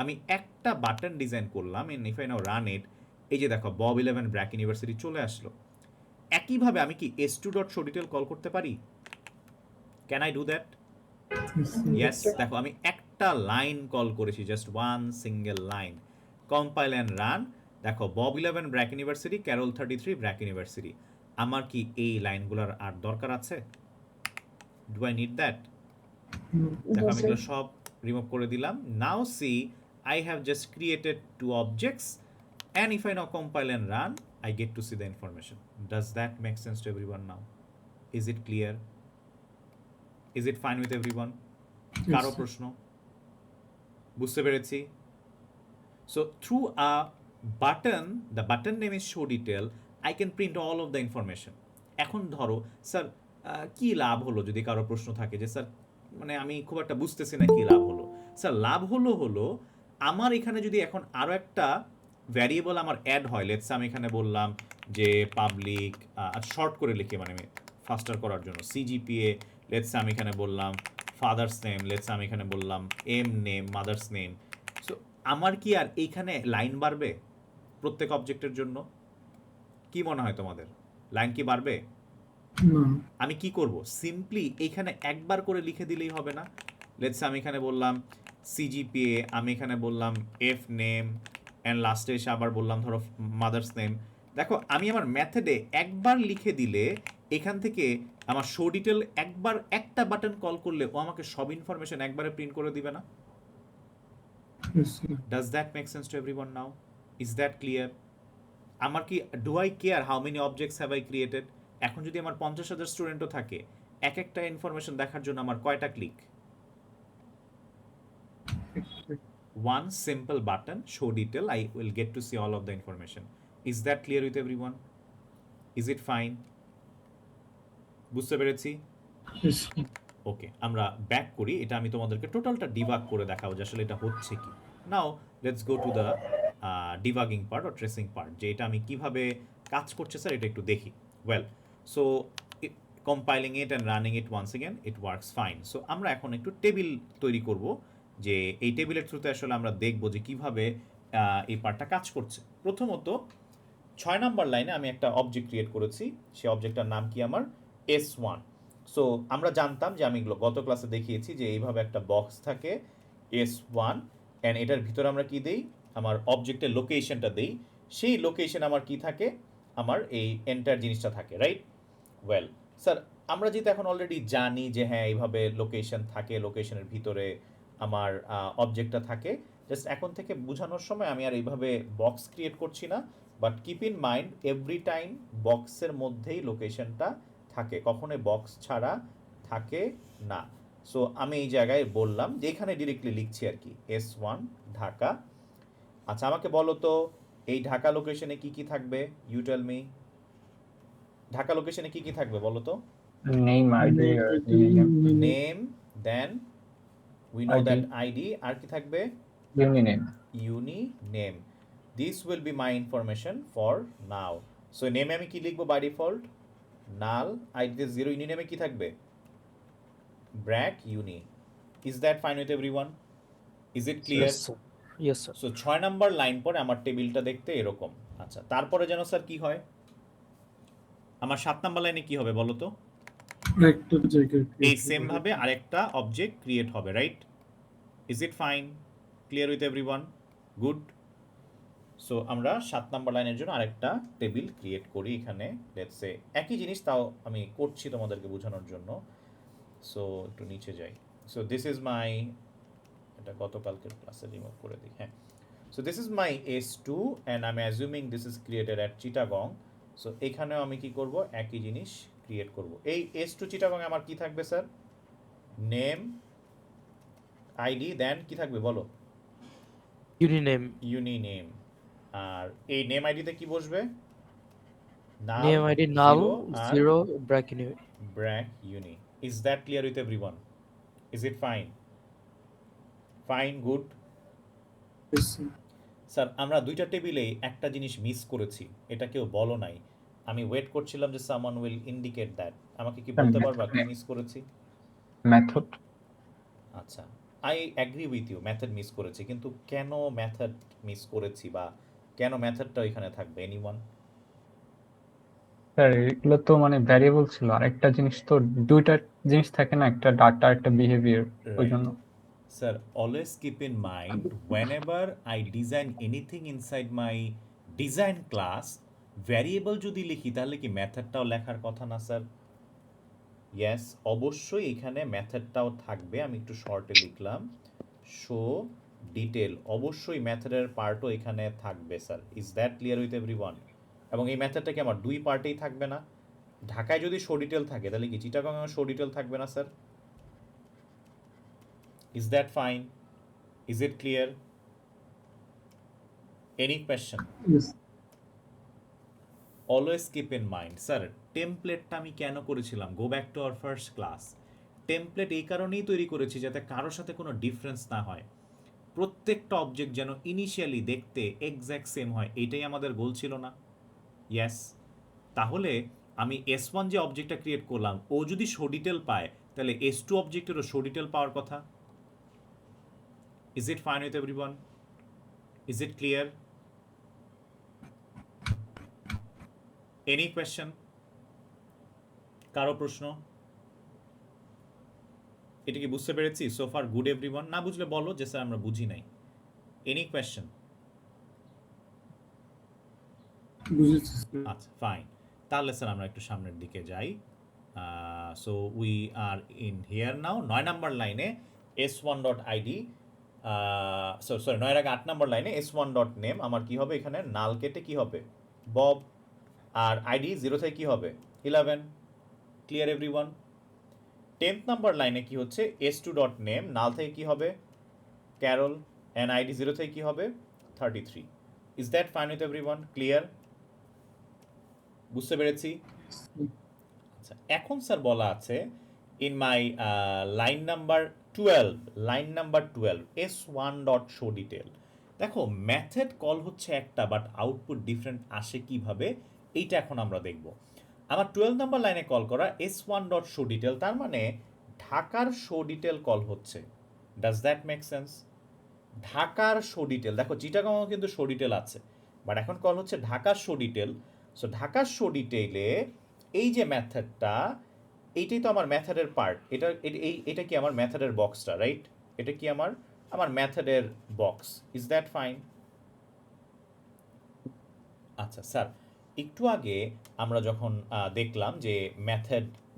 আমি একটা বাটন ডিজাইন করলাম, and if I now run it, এই যে দেখো বব 11 ব্র্যাক ইউনিভার্সিটি চলে আসলো। একইভাবে আমি কি s2 dot show detail call করতে পারি? Can I do that? Yes. দেখো আমি একটা লাইন কল করেছি, just one single line. Compile and run. দেখো Bob 11 BRAC university, Carol 33 BRAC university. আমার কি এই লাইনগুলোর আর দরকার আছে? Do I need that? দেখো আমি এগুলো সব রিমুভ করে দিলাম। Now see, I have just created 2 objects, and if I now compile and run, I get to see the information. Does that make sense to everyone now? Is it clear? Is it fine with everyone? কারো sir. প্রশ্ন? বুঝতে পেরেছি? So through a button, the button name is show detail, I can print all of the information. এখন ধরো sir, কি লাভ হলো যদি কারো প্রশ্ন থাকে যে স্যার মানে আমি খুব একটা বুঝতেছি না কি লাভ হলো। স্যার লাভ হলো আমার এখানে যদি এখন আরও একটা ভ্যারিয়েবল আমার অ্যাড হয়, লেটস আমি এখানে বললাম যে পাবলিক, শর্ট করে লিখে মানে আমি ফাস্টার করার জন্য সিজিপিএ, লেটস আমি এখানে বললাম ফাদার্স নেম, লেটস আমি এখানে বললাম এম নেম, মাদার্স নেম। সো আমার কি আর এইখানে লাইন বাড়বে প্রত্যেক অবজেক্টের জন্য? কি মনে হয় তোমাদের, লাইন কি বাড়বে? না, আমি কি করব, সিম্পলি এইখানে একবার করে লিখে দিলেই হবে না? লেটস আমি এখানে বললাম সিজিপিএ, আমি এখানে বললাম এফ নেম, অ্যান্ড লাস্টে এসে আবার বললাম ধরো মাদার্স নেম। দেখো আমি আমার মেথডে একবার লিখে দিলে এখান থেকে আমার শো ডিটেল একবার একটা বাটন কল করলে ও আমাকে সব ইনফরমেশন একবারে প্রিন্ট করে দিবে না? yes, sir. Does that make sense to everyone now? Is that clear? আমার কি, do eye care how many objects have I created? এখন যদি আমার 50,000 স্টুডেন্টও থাকে, এক একটা ইনফরমেশন দেখার জন্য আমার কয়টা click? One simple button, show detail, I will get to see all of the information. Is that clear with everyone? Is it fine? বুঝতে পেরেছি? Yes, sir. ওকে, আমরা ব্যাক করি, এটা আমি তোমাদেরকে টোটালটা ডিবাগ করে দেখাবো যে আসলে এটা হচ্ছে কি। Now let's go to the debugging part or tracing part, যে এটা আমি কিভাবে কাজ করছে স্যার এটা একটু দেখি। Well, so compiling it and running it once again, it works fine. So আমরা এখন একটু টেবিল তৈরি করব, যে এই টেবিলের থ্রুতে আসলে আমরা দেখব যে কিভাবে এই পার্টটা কাজ করছে। প্রথমত 6 নাম্বার লাইনে আমি একটা অবজেক্ট ক্রিয়েট করেছি, সেই অবজেক্টটার নাম কি আমার S1। সো আমরা জানতাম যে আমি গত ক্লাসে দেখিয়েছি যে এইভাবে একটা বক্স থাকে S1, অ্যান্ড এটার ভিতরে আমরা কি দেই, আমার অবজেক্টের লোকেশনটা দেই। সেই লোকেশন আমার কি থাকে, আমার এই এন্টার জিনিসটা থাকে, রাইট? ওয়েল স্যার, আমরা যেহেতু এখন অলরেডি জানি যে হ্যাঁ এইভাবে লোকেশন থাকে, লোকেশনের ভিতরে আমার অবজেক্টটা থাকে, জাস্ট এখন থেকে বোঝানোর সময় আমি আর এইভাবে বক্স ক্রিয়েট করছি না, but keep in mind every time বক্সের মধ্যেই লোকেশনটা থাকে, কখনোই বক্স ছাড়া থাকে না। সো আমি এই জায়গায় বললাম যে এখানে ডিরেক্টলি লিখছি আর কি, S1 ঢাকা। আচ্ছা আমাকে বলো তো এই ঢাকা লোকেশনে কি কি থাকবে, ইউ টেল মি। ঢাকা লোকেশনে কি কি থাকবে বলো তো? Name, ID, name, then we know ID. That ID, আর কি থাকবে? Uni name. Uni name. This will be my information for now. So নেমে আমি কি লিখবো বাই ডিফল্ট? নাল, আইডিতে 0, ইউনি নেমে কি থাকবে? BRAC uni. Is that fine with everyone? Is it clear? Yes, sir. Yes, sir. So 6 number line পরে আমার টেবিলটা দেখতে এরকম। আচ্ছা তারপরে যেন স্যার কি হয়, আমার 7 নাম্বার লাইনে কি হবে বলো তো? আরেকটা জায়গায় এই create সেম হবে। ভাবে আরেকটা অবজেক্ট ক্রিয়েট হবে, right? Is it fine? Clear with everyone? Good. So আমরা 7 নাম্বার লাইনের জন্য আরেকটা টেবিল ক্রিয়েট করি এখানে। লেটস সে একই জিনিস, তাও আমি করছি তোমাদেরকে বোঝানোর জন্য। সো একটু নিচে যাই। সো দিস ইজ মাই, এটা গতকালকের ক্লাসে রিমুভ করে দিই, হ্যাঁ। So this is my S2 and I am assuming this is created at Chittagong. So এখানেও আমি কি করব, একই জিনিস ক্রিয়েট করব। এই S2 চিটাগং আমার কি থাকবে স্যার? নেম, আইডি, দেন কি থাকবে বলো? Unyname. ইউনি নেম। আর এই নেম আইডিতে কি বসবে? নাল, Name ID null, আর 0, bracket new. BRAC uni. Is that clear with everyone? Is it fine? Fine, good. Yes, sir. Sir আমরা দুইটা টেবিলেই একটা জিনিস মিস করেছি, এটা কেউ বলো নাই। আমি ওয়েট করছিলাম যে সামওয়ান উইল ইন্ডিকেট দ্যাট। আমাকে কি বলতে পারবা কি মিস করেছি? মেথড। আচ্ছা, I agree with you, method miss করেছি, কিন্তু কেন মেথড মিস করেছি বা কেন মেথডটা এখানে থাকবে? এনিওয়ান? স্যার এগুলো তো মানে ভ্যারিয়েবল ছিল, আর একটা জিনিস তো, দুইটা জিনিস থাকে না, একটা ডাটা একটা বিহেভিয়ার, ওই জন্য। Sir, always keep in mind whenever I design anything inside my design class, variable যদি লিখি তাহলে কি মেথডটাও লেখার কথা না স্যার? ইয়েস, অবশ্যই এখানে মেথডটাও থাকবে। আমি একটু শর্টে লিখলাম শো ডিটেল, অবশ্যই মেথডের পার্টও এখানে থাকবে sir. Is that clear with everyone? এবং এই মেথডটা কি আমার দুই পার্টেই থাকবে না? ঢাকায় যদি শো ডিটেল থাকে তাহলে কি চিটাগং আমার শো ডিটেল থাকবে না sir? Is that fine? Is it clear? Any question? Yes. Always keep in mind, sir টেমপ্লেটটা আমি কেন করেছিলাম? Go back to our first class. Template এই কারণেই তৈরি করেছি যাতে কারোর সাথে কোনো ডিফারেন্স না হয়, প্রত্যেকটা অবজেক্ট যেন ইনিশিয়ালি দেখতে এক্স্যাক্ট সেম হয়, এটাই আমাদের গোল ছিল না? ইয়েস। তাহলে আমি S1 যে অবজেক্টটা ক্রিয়েট করলাম ও যদি শো ডিটেল পায় তাহলে S2 অবজেক্টেরও শো ডিটেল পাওয়ার কথা। Is it fine with everyone? Is it clear? Any question? কারো প্রশ্ন? এটা কি বুঝতে পেরেছি? So far good everyone? না বুঝলে বলো যে স্যার আমরা বুঝি নাই। Any question? বুঝেছি স্যার। আচ্ছা ফাইন, তাহলে স্যার আমরা একটু সামনের দিকে যাই। So we are in here now. 9 number লাইনে s1.id, সরি 9 এর আগে 8 নাম্বার লাইনে s1.name আমার কি হবে, এখানে নাল কেটে কি হবে, বব, আর আইডি 0 থেকে কি হবে 11। Clear everyone? 10th নাম্বার লাইনে কি হচ্ছে, s2.name নাল থেকে কি হবে, ক্যারল, অ্যান্ড আইডি 0 থেকে কি হবে 33। Is that fine with everyone? Clear? বুঝতে পেরেছি? আচ্ছা, এখন স্যার বলা আছে in my line number 12 s1 dot show detail. দেখো মেথড কল হচ্ছে একটা, বাট আউটপুট ডিফারেন্ট আসে কিভাবে, এইটা এখন আমরা দেখব। আমার 12 নাম্বার লাইনে কল করা s1 ডট শো ডিটেল, তার মানে ঢাকার শো ডিটেল কল হচ্ছে। Does that make sense? ঢাকার শো ডিটেল, দেখো চিটাগাংও কিন্তু শো ডিটেল আছে, বাট এখন কল হচ্ছে ঢাকার শো ডিটেল। সো ঢাকার শো ডিটেইলে এই যে মেথডটা, এইটাই তো আমার মেথডের পার্ট। এটা কি আমার মেথডের বক্সটা, রাইট? এটা কি আমার মেথডের বক্স। Is that fine? আচ্ছা স্যার, একটু আগে আমরা যখন দেখলাম যে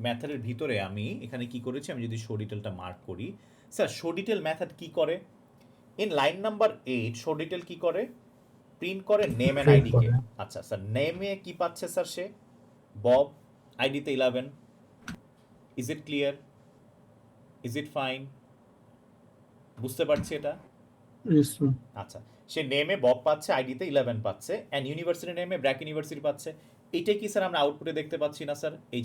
মেথডের ভিতরে আমি এখানে কি করেছি, আমি যদি শো ডিটেলটা মার্ক করি, স্যার শো ডিটেল মেথড কি করে? In line number 8 show detail কি করে, প্রিন্ট করে নেম এন্ড আইডি কে। আচ্ছা স্যার, নেমে কি পাচ্ছে স্যার সে, বব, আইডিতে 11। Is it clear? Is it fine? বুঝতে পারছি এটা? Yes, sir. আচ্ছা, সে নেমে বব পাচ্ছে, আইডিতে 11 পাচ্ছে, অ্যান্ড ইউনিভার্সিটি নেমে ব্র্যাক ইউনিভার্সিটি পাচ্ছে। এইটাই কি স্যার আমরা আউটপুটে দেখতে পাচ্ছি না স্যার? এই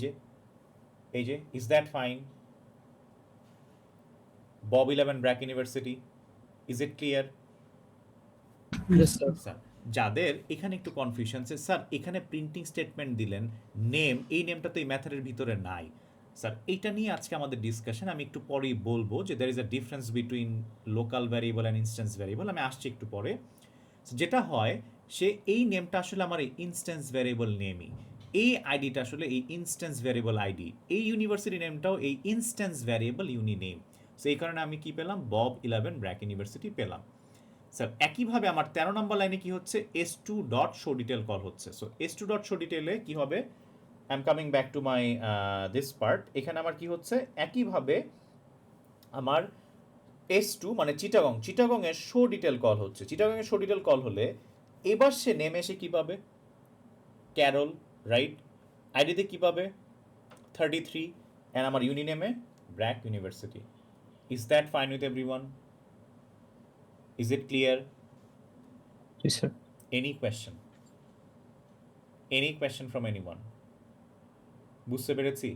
যে is that fine? Bob 11 BRAC university. Is it clear? Yes, sir. Sir যাদের এখানে একটু কনফিউশন, স্যার এখানে প্রিন্টিং স্টেটমেন্ট দিলেন, নেম, এই নেমটা তো এই মেথডের ভিতরে নাই। স্যার এইটা নিয়ে আজকে আমাদের ডিসকাশন, আমি একটু পরেই বলবো যে there is a difference between local variable and instance variable, আমি আসছি একটু পরে। যেটা হয়, সে এই নেমটা আসলে আমার এই ইনস্ট্যান্স ভ্যারিয়েবল নেমই, এই আইডিটা আসলে এই ইনস্ট্যান্স ভ্যারিয়েবল আইডি, এই ইউনিভার্সিটি নেমটাও এই ইনস্ট্যান্স ভ্যারিয়েবল ইউনি নেম। সো এই কারণে আমি কি পেলাম, বব 11 ব্র্যাক ইউনিভার্সিটি পেলাম। স্যার একইভাবে আমার 13 নম্বর লাইনে কি হচ্ছে, s2 dot show detail call হচ্ছে। সো s2 ডট শো ডিটেলে কি হবে, I am coming back to my this part. এখানে আমার কি হচ্ছে, একইভাবে আমার s2 মানে চিটাগংয়ের শো ডিটেল কল হচ্ছে। চিটাগংয়ের শো ডিটেল কল হলে এবার সে নেমে এসে কী পাবে, ক্যারল, রাইট? আইডিতে কী পাবে 33, অ্যান্ড আমার ইউনি নেমে BRAC university. Is that fine with everyone? Is it clear? G sir. Any question? Any question from anyone? বুঝতে পেরেছি?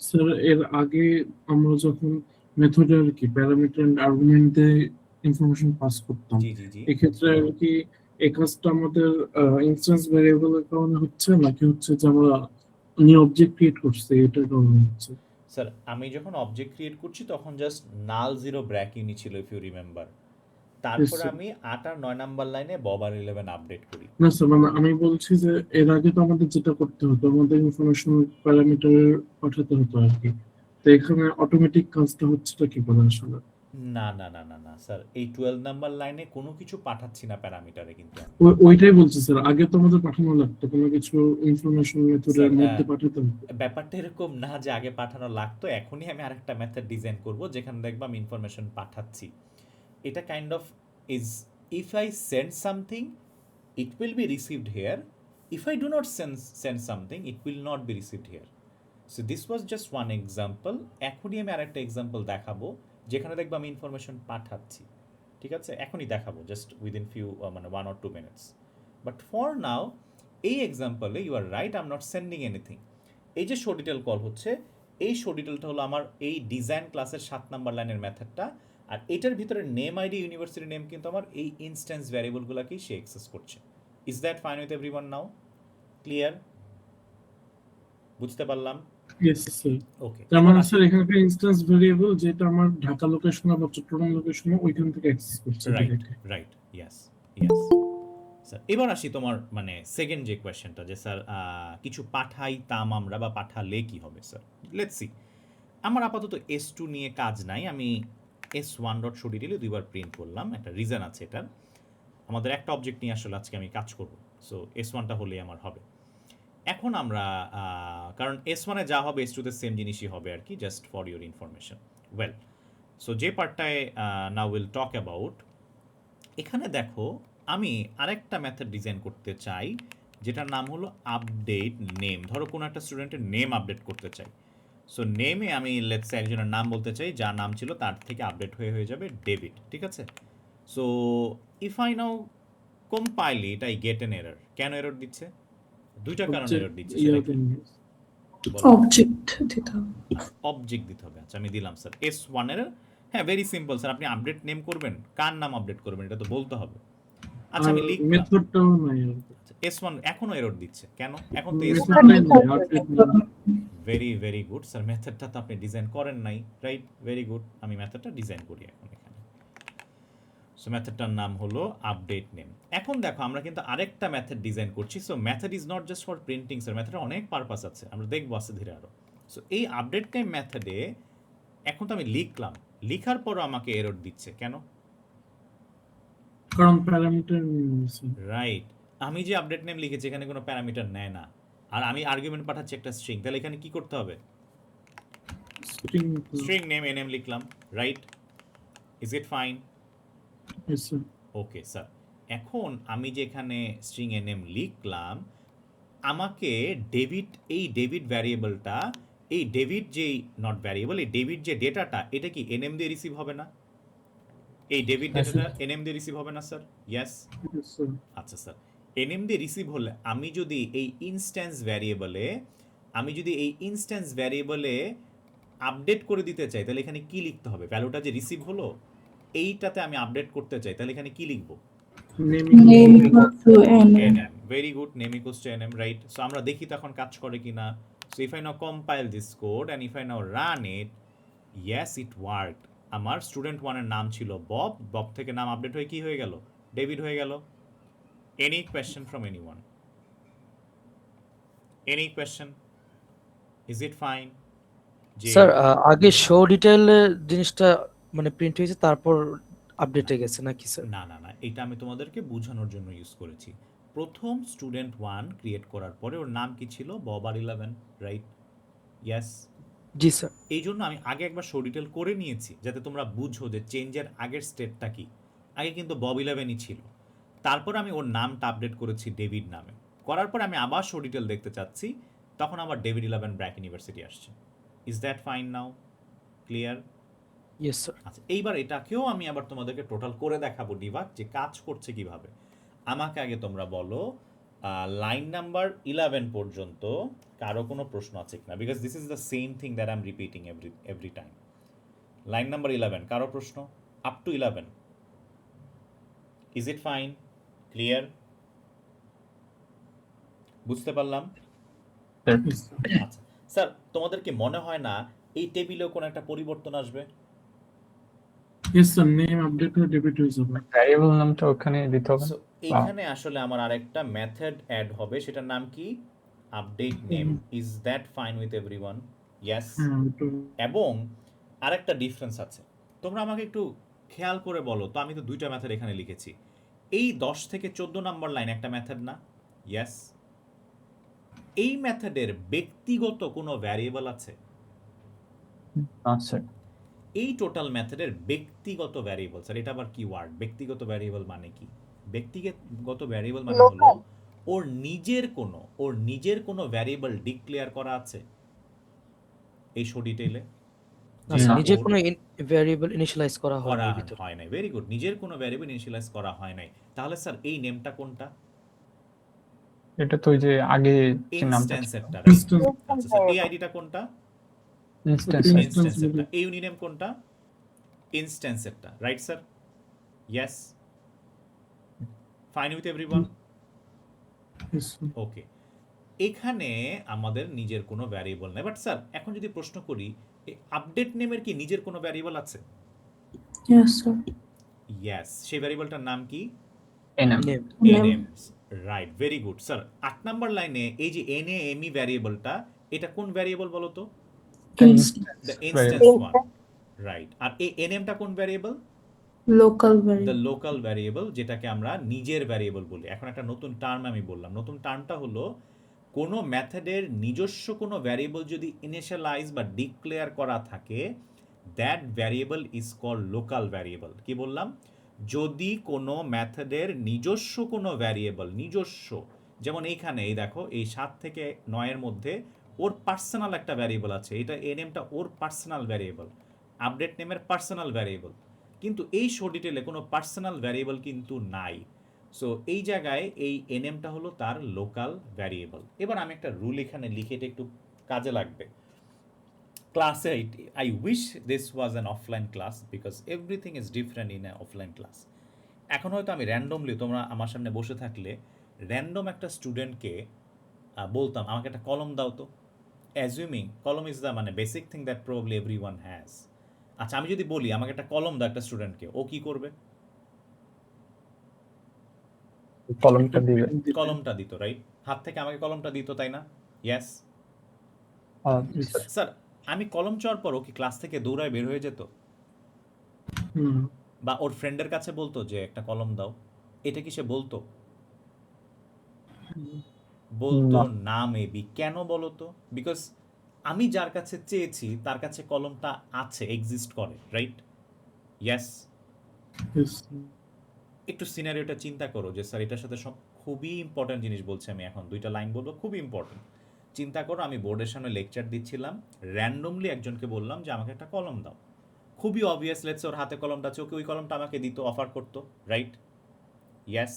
স্যার এর আগে আমরা যখন মেথডে আর কি প্যারামিটার এন্ড আর্গুমেন্ট দিয়ে ইনফরমেশন পাস করতাম, জি জি জি। এক্ষেত্রে আর কি এই কাজটা আমাদের ইনস্ট্যান্স ভ্যারিয়েবলের কারণে হচ্ছে নাকি হচ্ছে যে আমরা নিউ অবজেক্ট ক্রিয়েট করছি এটার কারণে হচ্ছে? স্যার আমি যখন অবজেক্ট ক্রিয়েট করছি তখন জাস্ট নাল 0 ব্র্যাক ইউনি ছিল, ইফ ইউ রিমেম্বার। তারপর sir. আমি 8 আর 9 নাম্বার লাইনে ববার 11 আপডেট করি। না স্যার, মানে আমি বলছি যে এর আগে তো আমাদের যেটা করতে হতো, আমাদের ইনফরমেশন প্যারামিটার পাঠাতে হতো আর কি, তো এখানে অটোমেটিক কাজটা হচ্ছেটা কি করে আসলে? না না না না না স্যার, এই 12 নাম্বার লাইনে কোনো কিছু পাঠাচ্ছি না প্যারামিটারে, কিন্তু আমি। ওইটাই বলছি স্যার, আগে তো আমাদের পাঠানো লাগতো কোনো কিছু ইনফরমেশন মেথডের স্যার, মধ্যে পাঠাতে হতো। ব্যাপারটা এরকম না যে আগে পাঠানো লাগতো, এখনই আমি আরেকটা মেথড ডিজাইন করব যেখানে দেখবো আমি ইনফরমেশন পাঠাচ্ছি। এটা kind of is, if I send something it will be received here, if I do not send something it will not be received here. So this was just one example. এখনই আমি আরেকটা example দেখাবো যেখানে দেখবো আমি information পাঠাচ্ছি। ঠিক আছে, এখনই দেখাবো, জাস্ট উইদিন ফিউ মানে 1 or 2 minutes. But for now এই এক্সাম্পলে you are right, I am not sending anything. এই যে শো ডিটেল কল হচ্ছে, এই শো ডিটেলটা হলো আমার এই ডিজাইন ক্লাসের 7 নাম্বার লাইনের মেথডটা, আর এটার ভিতরে নেম আইডি ইউনিভার্সিটি নেম কিন্তু আমার এই ইনস্ট্যান্স ভ্যারিয়েবলগুলোকেই সে অ্যাক্সেস করছে। Is that fine with everyone now? Clear? বুঝতে পারলাম? Yes sir. ওকে, তার মানে স্যার এখানকার ইনস্ট্যান্স ভেরিয়েবল যেটা আমার ঢাকা লোকেশন বা চট্টগ্রাম লোকেশন ওইখান থেকে অ্যাক্সেস করছে right directly. Right, yes yes. Sir এবার আসি তোমার মানে সেকেন্ড যে কোয়েশ্চেনটা, যে স্যার কিছু পাঠাইতাম আমরা বা পাঠালে কি হবে স্যার। লেটস সি, আমার আপাতত S2 নিয়ে কাজ নাই, আমি S1 ডট শো ডিটেলে দুইবার প্রিন্ট করলাম, একটা রিজন আছে এটার। আমাদের একটা অবজেক্ট নিয়ে আসলে আজকে আমি কাজ করব, সো S1টা হলেই আমার হবে। এখন আমরা কারণ S1-এ যা হবে S2-তে সেম জিনিসই হবে আর কি, just for your information. Well, so যে পার্টটায় নাও উইল টক অ্যাবাউট, এখানে দেখো আমি আরেকটা মেথড ডিজাইন করতে চাই যেটার নাম হলো আপডেট নেম। ধরো কোনো একটা স্টুডেন্টের নেম আপডেট করতে চাই, সো নেমে আমি লেটস সে একজনের নাম বলতে চাই, যার নাম ছিল তার থেকে আপডেট হয়ে যাবে ডেভিড, ঠিক আছে। So if I now compile it, I get N error. কেন এরর দিচ্ছে? দুইটা কারণে এরর দিচ্ছে, সেটা কি? বলো। অবজেক্ট দিতে হবে। অবজেক্ট দিতে হবে, আচ্ছা আমি দিলাম স্যার S1 এর। হ্যাঁ, ভেরি সিম্পল স্যার, আপনি আপডেট নেম করবেন, কার নাম আপডেট করবেন এটা তো বলতে হবে। আচ্ছা আমি লিখলাম মেথডটাও নাই আর কি। S1 এখনো এরর দিচ্ছে কেন? এখন তো মেথডটাই নাই, আপডেট নেই। ভেরি ভেরি গুড স্যার, মেথডটা তো আপনি ডিজাইন করেন নাই, রাইট? ভেরি গুড, আমি মেথডটা ডিজাইন করি এখন এখানে। সো মেথডটার নাম হলো আপডেট নেম। এখন দেখো আমরা কিন্তু আরেকটা মেথড ডিজাইন করছি। So method is not just for printing sir, মেথডের অনেক পারপাস আছে, আমরা দেখবো আস্তে ধীরে আরো। সো এই আপডেট নেম মেথডে এখন তো আমি লিখলাম, লিখার পরও আমাকে এরর দিচ্ছে কেন? কারণ প্যারামিটার নিয়েছে। রাইট, আমি যে আপডেট নেম লিখেছি এখানে কোনো প্যারামিটার নেয় না, আর আমি আর্গুমেন্ট পাঠাচ্ছি একটা স্ট্রিং, তাহলে এখানে কি করতে হবে? স্ট্রিং স্ট্রিং নেম এনএম লিখলাম, right? Is it fine? Sir. Okay sir, এখন আমি যে এখানে স্ট্রিং এনএম লিখলাম, আমাকে ডেভিড, এই ডেভিড ভ্যারিয়েবলটা, এই ডেভিড যেই নট ভ্যারিয়েবল, এই ডেভিড যে ডেটাটা, এটা কি এনএম দিয়ে রিসিভ হবে না? এই ডেভিড হ্যাঁ, ডেটাটা এনএম দিয়ে রিসিভ হবে না স্যার? ইয়েস। স্যার আচ্ছা স্যার, এনএম দিয়ে রিসিভ হলে আমি যদি এই ইনস্ট্যান্স ভ্যারিয়েবলে আপডেট করে দিতে চাই, তাহলে এখানে কি লিখতে হবে? ভ্যালুটা যে রিসিভ হলো এইটাতে আমি আপডেট করতে চাই, তাহলে এখানে কি লিখবো? Name equals to name. nm, very good, name equals to nm, right? So আমরা দেখি তো এখন কাজ করে কিনা। So if I now compile this code and if I now run it, yes it worked. আমার স্টুডেন্ট 1 এর নাম ছিল বব, বব থেকে নাম আপডেট হয়ে কি হয়ে গেল? ডেভিড হয়ে গেল। Any question from anyone? Any question? Is it fine? Sir আগে শো ডিটেইল জিনিসটা মানে প্রিন্ট হয়েছে তারপর আপডেটে গেছে নাকি স্যার? না না না, এটা আমি তোমাদেরকে বোঝানোর জন্য ইউজ করেছি। প্রথম স্টুডেন্ট 1 ক্রিয়েট করার পরে ওর নাম কি ছিল? বব আর 11, রাইট? ইয়েস। জি স্যার। এই জন্য আমি আগে একবার শো ডিটেল করে নিয়েছি, যাতে তোমরা বুঝো যে চেঞ্জের আগের স্টেটটা কি। আগে কিন্তু বব 11ই ছিল, তারপর আমি ওর নামটা আপডেট করেছি ডেভিড নামে। করার পর আমি আবার শো ডিটেল দেখতে চাচ্ছি, তখন আবার ডেভিড 11 ব্র্যাক ইউনিভার্সিটি আসছে। Is that fine now? Clear? Yes sir. আচ্ছা, এইবার এটাকেও আমি আবার তোমাদেরকে টোটাল করে দেখাবো ডিবাগ, যে কাজ করছে কিভাবে। আমাকে আগে তোমরা বলো লাইন নাম্বার 11 পর্যন্ত কারো কোনো প্রশ্ন আছে কিনা, because this is the same thing that I am repeating every time. Line number 11 কারো প্রশ্ন? Up to 11, is it fine? Clear? বুঝতে পারলাম? আচ্ছা স্যার, তোমাদের কি মনে হয় না এই টেবিলেও কোনো একটা পরিবর্তন আসবে? ইয়েস স্যার, নেম আপডেট হয়ে ডেবিট হয়ে যাবে। ভ্যারিয়েবল নামটা ওখানে দিতে হবে। সো এইখানে আসলে আমার আরেকটা মেথড অ্যাড হবে, সেটার নাম কি? Update name. Is that fine with everyone? Yes. হ্যাঁ ওটা এবং আরেকটা ডিফারেন্স আছে, তোমরা আমাকে একটু খেয়াল করে বলো তো, আমি তো দুইটা মেথড এখানে লিখেছি, এই 10 থেকে 14 নম্বর লাইন একটা মেথড না? ইয়েস। এই মেথডের ব্যক্তিগত কোনো ভ্যারিয়েবল আছে? আচ্ছা, এই টোটাল মেথডের ব্যক্তিগত ভ্যারিয়েবল, স্যার এটা আবার কি ওয়ার্ড? ব্যক্তিগত ভ্যারিয়েবল মানে কি? ব্যক্তিগত ভ্যারিয়েবল মানে হলো ওর নিজের কোনো ভ্যারিয়েবল ডিক্লেয়ার করা আছে এই শো ডিটেইলে? নিজে কোনো ভ্যারিয়েবল ইনিশিয়ালাইজ করা হয় না এর ভিতরে। হয় নাই, ভেরি গুড, নিজের কোনো ভ্যারিয়েবল ইনিশিয়ালাইজ করা হয় নাই। তাহলে স্যার এই নেমটা কোনটা? এটা তো ওই যে আগে যে নামটা ইনস্ট্যান্সেরটা, রাইট? Instance. আচ্ছা স্যার, এই আইডিটা কোনটা? Instance Instance. ইনস্ট্যান্সেরটা। এই ইউনিনেম কোনটা? ইনস্ট্যান্সেরটা, right sir? Yes. Fine with everyone? Yes, sir. Okay, এখানে আমাদের নিজের কোনো ভ্যারিয়েবল নেই। বাট স্যার এখন যদি প্রশ্ন করি, এই আপডেট নেমের কি নিজের কোনো ভ্যারিয়েবল আছে? Yes, sir. ইয়েস, সেই ভ্যারিয়েবলটার নাম কি? NM. Name Name. name, right, very good sir. 8 number লাইনে এই যে name ভ্যারিয়েবলটা, এটা কোন ভ্যারিয়েবল বলো তো? Instance. The Variable. Instance one, right. আর এই nmটা কোন variable? Local the variable. Local variable, যেটাকে আমরা নিজের ভ্যারিয়েবল বলি। এখন একটা নতুন টার্ম আমি বললাম, নতুন টার্মটা হলো কোনো মেথডের নিজস্ব কোনো ভ্যারিয়েবল যদি ইনিশিয়ালাইজ বা ডিক্লেয়ার করা থাকে, that variable is called local variable. কি বললাম? যদি কোনো মেথডের নিজস্ব কোনো ভ্যারিয়েবল, নিজস্ব, যেমন এইখানে এই দেখো এই 7 থেকে 9-এর মধ্যে ওর পার্সোনাল একটা ভ্যারিয়েবল আছে, এটা নেমটা ওর পার্সোনাল ভ্যারিয়েবল, আপডেট নেমের পার্সোনাল ভ্যারিয়েবল। কিন্তু এই শো ডিটেলে কোনো পার্সোনাল ভ্যারিয়েবল কিন্তু নাই। সো এই জায়গায় এই এনএমটা হলো তার লোকাল ভ্যারিয়েবল। এবার আমি একটা রুল এখানে লিখে, এটা একটু কাজে লাগবে ক্লাসে। I wish this was an offline class because everything is different in an offline class. এখন হয়তো আমি র্যান্ডমলি, তোমরা আমার সামনে বসে থাকলে র্যান্ডম একটা স্টুডেন্টকে বলতাম আমাকে একটা কলম দাও তো, অ্যাজিউমিং কলম ইজ দ্য মানে basic thing that probably every one has. আচ্ছা, আমি যদি বলি আমাকে একটা কলম দাও একটা স্টুডেন্টকে, ও কি করবে? কলমটা দিবে। কলমটা দিত, রাইট? হাত থেকে আমাকে কলমটা দিত, তাই না? Yes sir. আমি কলম চাওয়ার পর ও কি ক্লাস থেকে দৌড়ায় বের হয়ে যেত? হুম, বা ওর ফ্রেন্ডের কাছে বলতো যে একটা কলম দাও? এটা কি সে বলতো? বলতো না। না মেবি। কেন বলো তো? বিকজ আমি যার কাছে চেয়েছি তার কাছে কলমটা আছে, এক্সিস্ট করে, রাইট? ইয়েস। yes. একটু সিনারিওটা চিন্তা করো যে স্যার এটার সাথে সব খুবই ইম্পর্ট্যান্ট জিনিস বলছি আমি, এখন 2টা লাইন বলবো, খুবই ইম্পর্ট্যান্ট। চিন্তা করো আমি বোর্ডের সামনে লেকচার দিচ্ছিলাম, র্যান্ডমলি একজনকে বললাম যে আমাকে একটা কলম দাও। খুবই অবভিয়াস, লেটস ওর হাতে কলমটা আছে, ওকে ওই কলমটা আমাকে দিত, অফার করতো, রাইট? ইয়েস।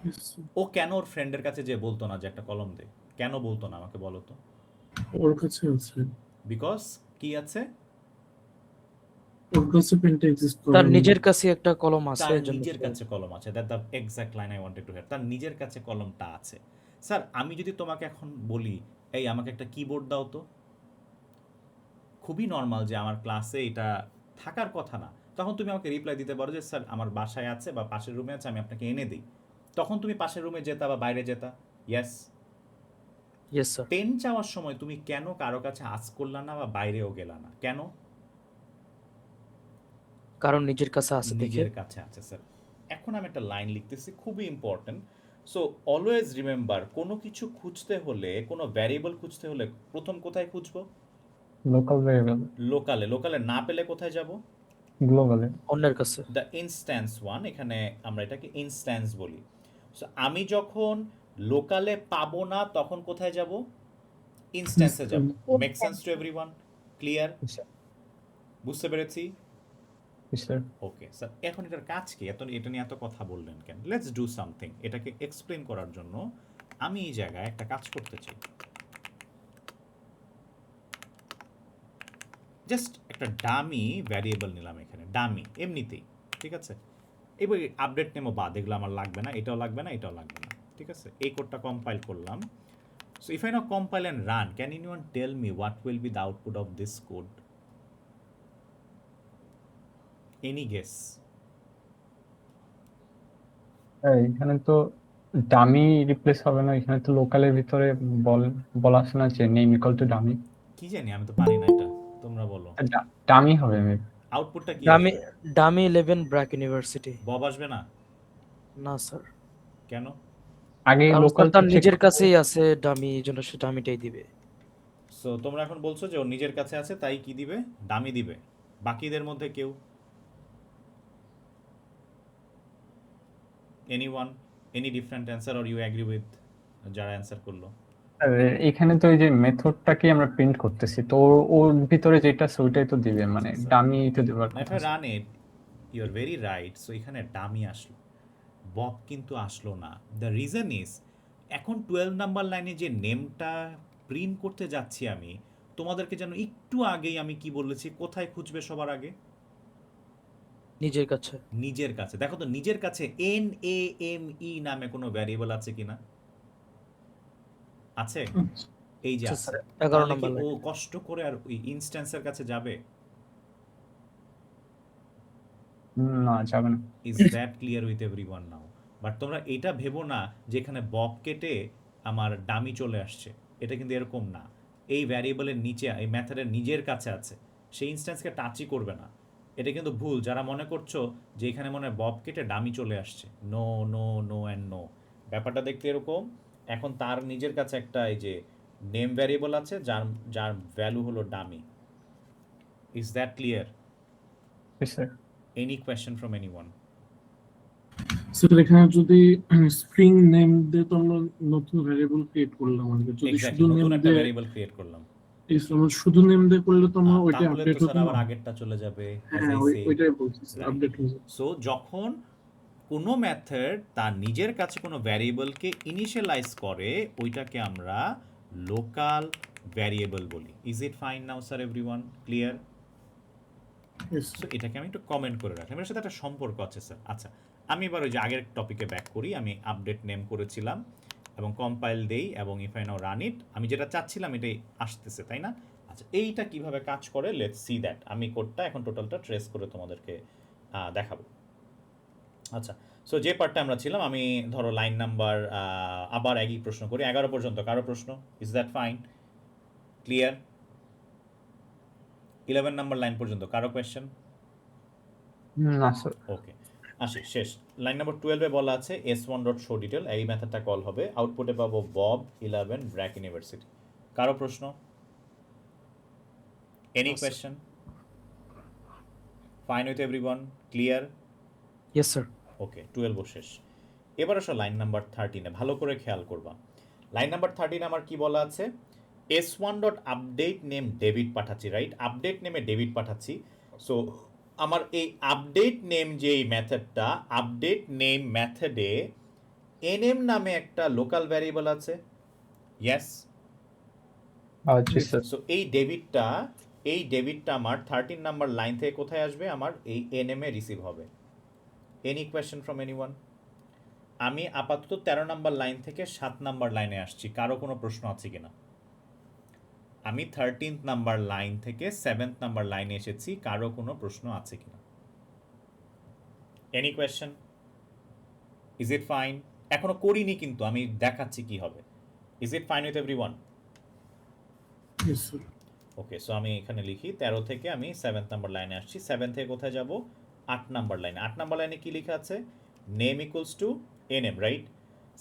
Yes. ও কেন ওর ফ্রেন্ডের কাছে যে বলতো না যে একটা কলম দে? কেন বলতো না আমাকে বলো তো? ওর কাছে আছে, বিকজ কি আছে? ওর কাছে পেনটা এক্সিস্ট করে তার না। নিজের কাছে একটা কলম আছে, তার এজন্য নিজের সে- কাছে কলম আছে। That the exact line I wanted to here. তার নিজের কাছে কলমটা আছে। স্যার আমি যদি তোমাকে এখন বলি এই আমাকে একটা কিবোর্ড দাও তো, খুবই নর্মাল যে আমার ক্লাসে এটা থাকার কথা না, তখন তুমি আমাকে রিপ্লাই দিতে পারো যে স্যার আমার বাসায় আছে বা পাশের রুমে আছে, আমি আপনাকে এনে দিই। তখন তুমি পাশের রুমে যেতা বা বাইরে যেতা। ইয়েস। Yes, sir. পেন চাওয়ার সময় তুমি কেন কারো কাছে আজ করলা না বা বাইরেও গেলা না? কেন? কারণ নিজের কাছে আছে দেখে। নিজের কাছে আছে, স্যার। এখন আমি একটা লাইন লিখতেছি, খুবই ইম্পর্টেন্ট। সো অলওয়েজ রিমেম্বার, কোনো কিছু খুঁজতে হলে, কোনো ভ্যারিয়েবল খুঁজতে হলে প্রথম কোথায় খুঁজবো? Local variable. লোকালে। লোকালে না পেলে কোথায় যাব? গ্লোবালে। অন্যের কাছে। দ্য ইনস্ট্যান্স ওয়ান, এখানে আমরা এটাকে ইনস্ট্যান্স বলি। সো আমি যখন লোকালে পাবো না তখন কোথায় যাব? ইনস্ট্যান্সে যাব। Make sense to everyone? Clear? বুঝতে পেরেছি? স্যার। ওকে স্যার, এখন এটার কাজ কি? এটা নিয়ে এত কথা বললেন কেন? Let's do something. এটাকে এক্সপ্লেন করার জন্য আমি এই জায়গায় একটা কাজ করতে চাই। জাস্ট একটা ডামি ভ্যারিয়েবল নিলাম এখানে, ডামি এমনিতেই, ঠিক আছে? এবার আপডেট নেমো বাদ, এগুলো আমার লাগবে না, এটাও লাগবে না, এটাও লাগবে না, ঠিক আছে? এই কোডটা কম্পাইল করলাম। So if I now compile and run, can anyone tell me what will be the output of this code? Any guess? এখানে তো ডামি রিপ্লেস হবে না, এখানে তো লোকালের ভিতরে বলা আছে না যে নেম ইকুয়াল টু ডামি। কি জানি, আমি তো পারি না এটা, তোমরা বলো। ডামি হবে maybe। আউটপুটটা কি ডামি আসবে? Dummy 11 BRAC university. বব আসবে না? না স্যার, কেন? আগে কারণ লোকাল স্যার তার নিজের কাছেই আছে ডামি, এজন্য সে ডামিটাই দিবে। সো তোমরা এখন বলছো যে ওর নিজের কাছে আছে তাই কি দিবে? ডামি দিবে। বাকিদের মধ্যে কেউ? Anyone? Any different answer or you agree with যারা অ্যান্সার করলো? এখানে তো এই যে মেথডটাকে আমরা প্রিন্ট করতেছি, তো ওর ভিতরে যেটা আছে ওইটাই তো দিবে, মানে ডামি তো দেবার ইফ কথা। I run it, you are very right. So এখানে ডামি আসলো, বব কিন্তু আসলো না। দ্য রিজন ইজ, এখন 12 নাম্বার লাইনে যে নেমটা প্রিন্ট করতে যাচ্ছি আমি, তোমাদেরকে যেন একটু আগেই আমি কি বলেছি, কোথায় খুঁজবে সবার আগে? নিজের কাছে। নিজের কাছে। দেখো তো নিজের কাছে NAME নামে কোনো ভ্যারিয়েবল আছে কিনা? আছে? আচ্ছা, এই যে আচ্ছা আছে। স্যার 11 তাহলে কি নম্বর ও লাইন। কষ্ট করে আর ওই ইনস্ট্যান্সের কাছে যাবে? না, যাবে না। Is that clear with everyone now? But তোমরা এটা ভেবো না যে এখানে বব কেটে আমার ডামি চলে আসছে। এটা কিন্তু এরকম না। এই ভ্যারিয়েবলের নিচে, এই মেথডের নিজের কাছে আছে, সেই ইনস্ট্যান্সকে টাচই করবে না। এটা কিন্তু ভুল যারা মনে করছো যে এখানে মনে হয় বব কেটে ডামি চলে আসছে। No no no and no. ব্যাপারটা দেখতে এরকম। এখন তার নিজের কাছে একটা এই যে নেম ভ্যারিয়েবল আছে যার যার ভ্যালু হলো dummy. Is that clear? Yes, sir. Any question from anyone? Sir এখানে যদি স্ট্রিং নেম দিয়ে তো আমরা নতুন ভ্যারিয়েবল ক্রিয়েট করলাম আর কি। যদি এক্স্যাক্টলি, শুধু নেম নতুন একটা দিয়ে ভ্যারিয়েবল ক্রিয়েট করলাম। আমরা শুধু নেম দিয়ে করলে তো আমরা ওইটা তাহলে আপডেট তো হতো স্যার আবার না। আগেরটা চলে যাবে, অ্যাজ হ্যাঁ, আই সে। ওইটাই বলছি স্যার, রাইট। আপডেট হয়ে যাবে। সো যখন কোনো মেথড তার নিজের কাছে কোনো ভ্যারিয়েবলকে ইনিশিয়ালাইজ করে, ওইটাকে আমরা লোকাল ভ্যারিয়েবল বলি। Is it fine now sir everyone? Clear? Yes, so sir. এটাকে আমি একটু কমেন্ট করে রাখলাম, এর সাথে একটা সম্পর্ক আছে স্যার। আচ্ছা, আমি এবার ওই যে আগের টপিকে ব্যাক করি। আমি আপডেট নেম করেছিলাম এবং কম্পাইল দেই এবং ইফ আই নাও রান ইট, আমি যেটা চাচ্ছিলাম এটাই আসতেছে, তাই না? আচ্ছা, এইটা কিভাবে কাজ করে লেটস সি দ্যাট। আমি কোডটা এখন টোটালটা ট্রেস করে তোমাদেরকে দেখাবো। আচ্ছা, সো যে পার্টটা আমরা ছিলাম, আমি ধরো লাইন নাম্বার আবার একই প্রশ্ন করি 11 পর্যন্ত। কারো প্রশ্ন? Is that fine? Clear? 11 number line পর্যন্ত কারো কোয়েশ্চেন? না, স্যার। ওকে, আসি শেষ। লাইন নাম্বার 12-এ বলা আছে s1 ডট শো ডিটেল, এই মেথডটা কল হবে। আউটপুটে পাবো বব 11 ব্র্যাক ইউনিভার্সিটি। কারো প্রশ্ন? Any No, sir. Question? Fine with everyone? Clear? Yes sir. Okay, 12 শেষ। এবার আসো লাইন নাম্বার 13-এ, ভালো করে খেয়াল করবা। লাইন নাম্বার 13 আমার কি বলা আছে? s1 dot update name debit পাঠাচ্ছি, রাইট? আপডেট নেমে ডেবিট পাঠাচ্ছি। সো আমার এই আপডেট নেম যে এই মেথডটা, আপডেট নেম মেথডে nm নামে একটা লোকাল ভ্যারিয়েবল আছে। ইয়েস? জি, স্যার। সো এই ডেবিটটা আমার 13 নাম্বার লাইন থেকে কোথায় আসবে? আমার এই nm এ রিসিভ হবে। Any question from anyone? আমি আপাতত 13 নাম্বার লাইন থেকে 7 নাম্বার লাইনে আসছি, কারো কোনো প্রশ্ন আছে কিনা? আমি 13th নাম্বার লাইন থেকে 7th নাম্বার লাইনে এসেছি, কারো কোনো প্রশ্ন আছে কিনা? Any question? Is it fine? এখনো করিনি কিন্তু আমি দেখাচ্ছি কি হবে। Is it fine with everyone? Yes, sir. Okay, so আমি এখানে লিখি 13 থেকে আমি 7th নাম্বার লাইনে আসছি। 7 থেকে কোথায় যাব? 8 নাম্বার লাইনে। 8 নাম্বার লাইনে কি লেখা আছে? Name equals two nm, right?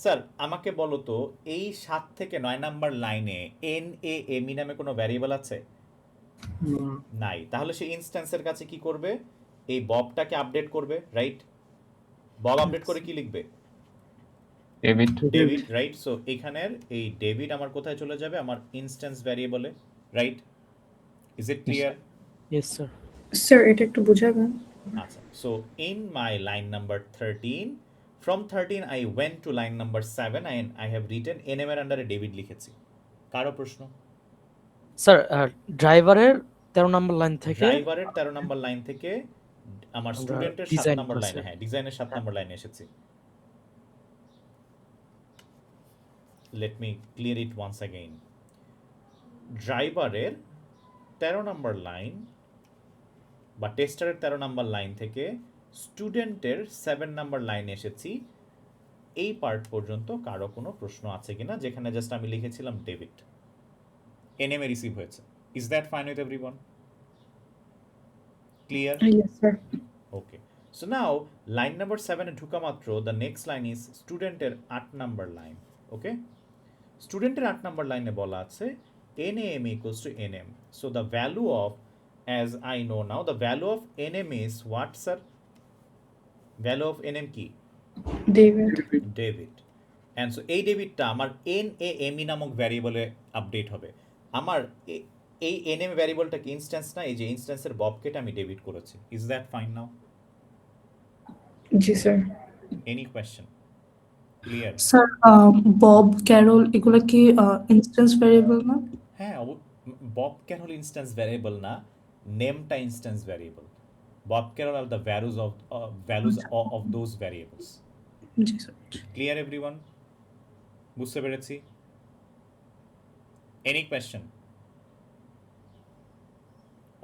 Sir আমাকে বলো তো, এই 7 থেকে 9 নাম্বার লাইনে name নামে কোনো ভ্যারিয়েবল আছে? না, নাই। তাহলে সে ইনস্ট্যান্সের কাছে কি করবে? এই ববটাকে আপডেট করবে, রাইট? বব আপডেট করে কি লিখবে? ডেভিড। David, right? সো এখানের এই ডেভিড আমার কোথায় চলে যাবে? আমার ইনস্ট্যান্স ভ্যারিয়েবলে, right? Is it clear? Yes sir. Sir এটা একটু বুঝাবেন? আচ্ছা, so in my line number 13, from 13 I went to line number 7 and I have written nm এর আন্ডারে ডেভিড লিখেছি। কারো প্রশ্ন? স্যার ড্রাইভারের 13 নম্বর লাইন থেকে ড্রাইভারের 13 নাম্বার লাইন থেকে আমার আমরা স্টুডেন্টের 7 ডিজাইন নাম্বার করছি। লাইনে, হ্যাঁ ডিজাইনের 7 নাম্বার লাইনে এসেছি। Let me clear it once again. ড্রাইভারের 13 নাম্বার লাইন বা টেস্টারের 13 নাম্বার লাইন থেকে স্টুডেন্টের 7 নাম্বার লাইনে এসেছি। এই পার্ট পর্যন্ত কারো কোনো প্রশ্ন আছে কিনা, যেখানে জাস্ট আমি লিখেছিলাম ডেভিড, nm এ রিসিভ হয়েছে। Is that fine with everyone? Clear? Yes, sir. Okay, so now line number 7-এ ঢুকা মাত্র দ্য নেক্সট লাইন ইজ স্টুডেন্টের 8 নাম্বার লাইন। ওকে, স্টুডেন্টের 8 নাম্বার লাইনে বলা আছে nam equals to nm. So the value of, as I know now, the value of nm is what, sir? Value of nm কি? David. David. And so এই ডেভিডটা আমার name নামক ভ্যারিয়েবলে আপডেট হবে। আমার এই nm ভ্যারিয়েবলটা কি ইনস্ট্যান্স না? এই যে ইনস্ট্যান্সের ববকেটা আমি ডেভিড করেছি। Is that fine now? জি স্যার। Any question? Clear? Sir Bob Carol এগুলো কি ইনস্ট্যান্স ভ্যারিয়েবল না? হ্যাঁ, বব ক্যারল ইনস্ট্যান্স ভ্যারিয়েবল না, নেমটা instance variable. Bob Carol are the values of those variables. জি স্যার। Clear everyone? বুঝতে পেরেছি? Any question?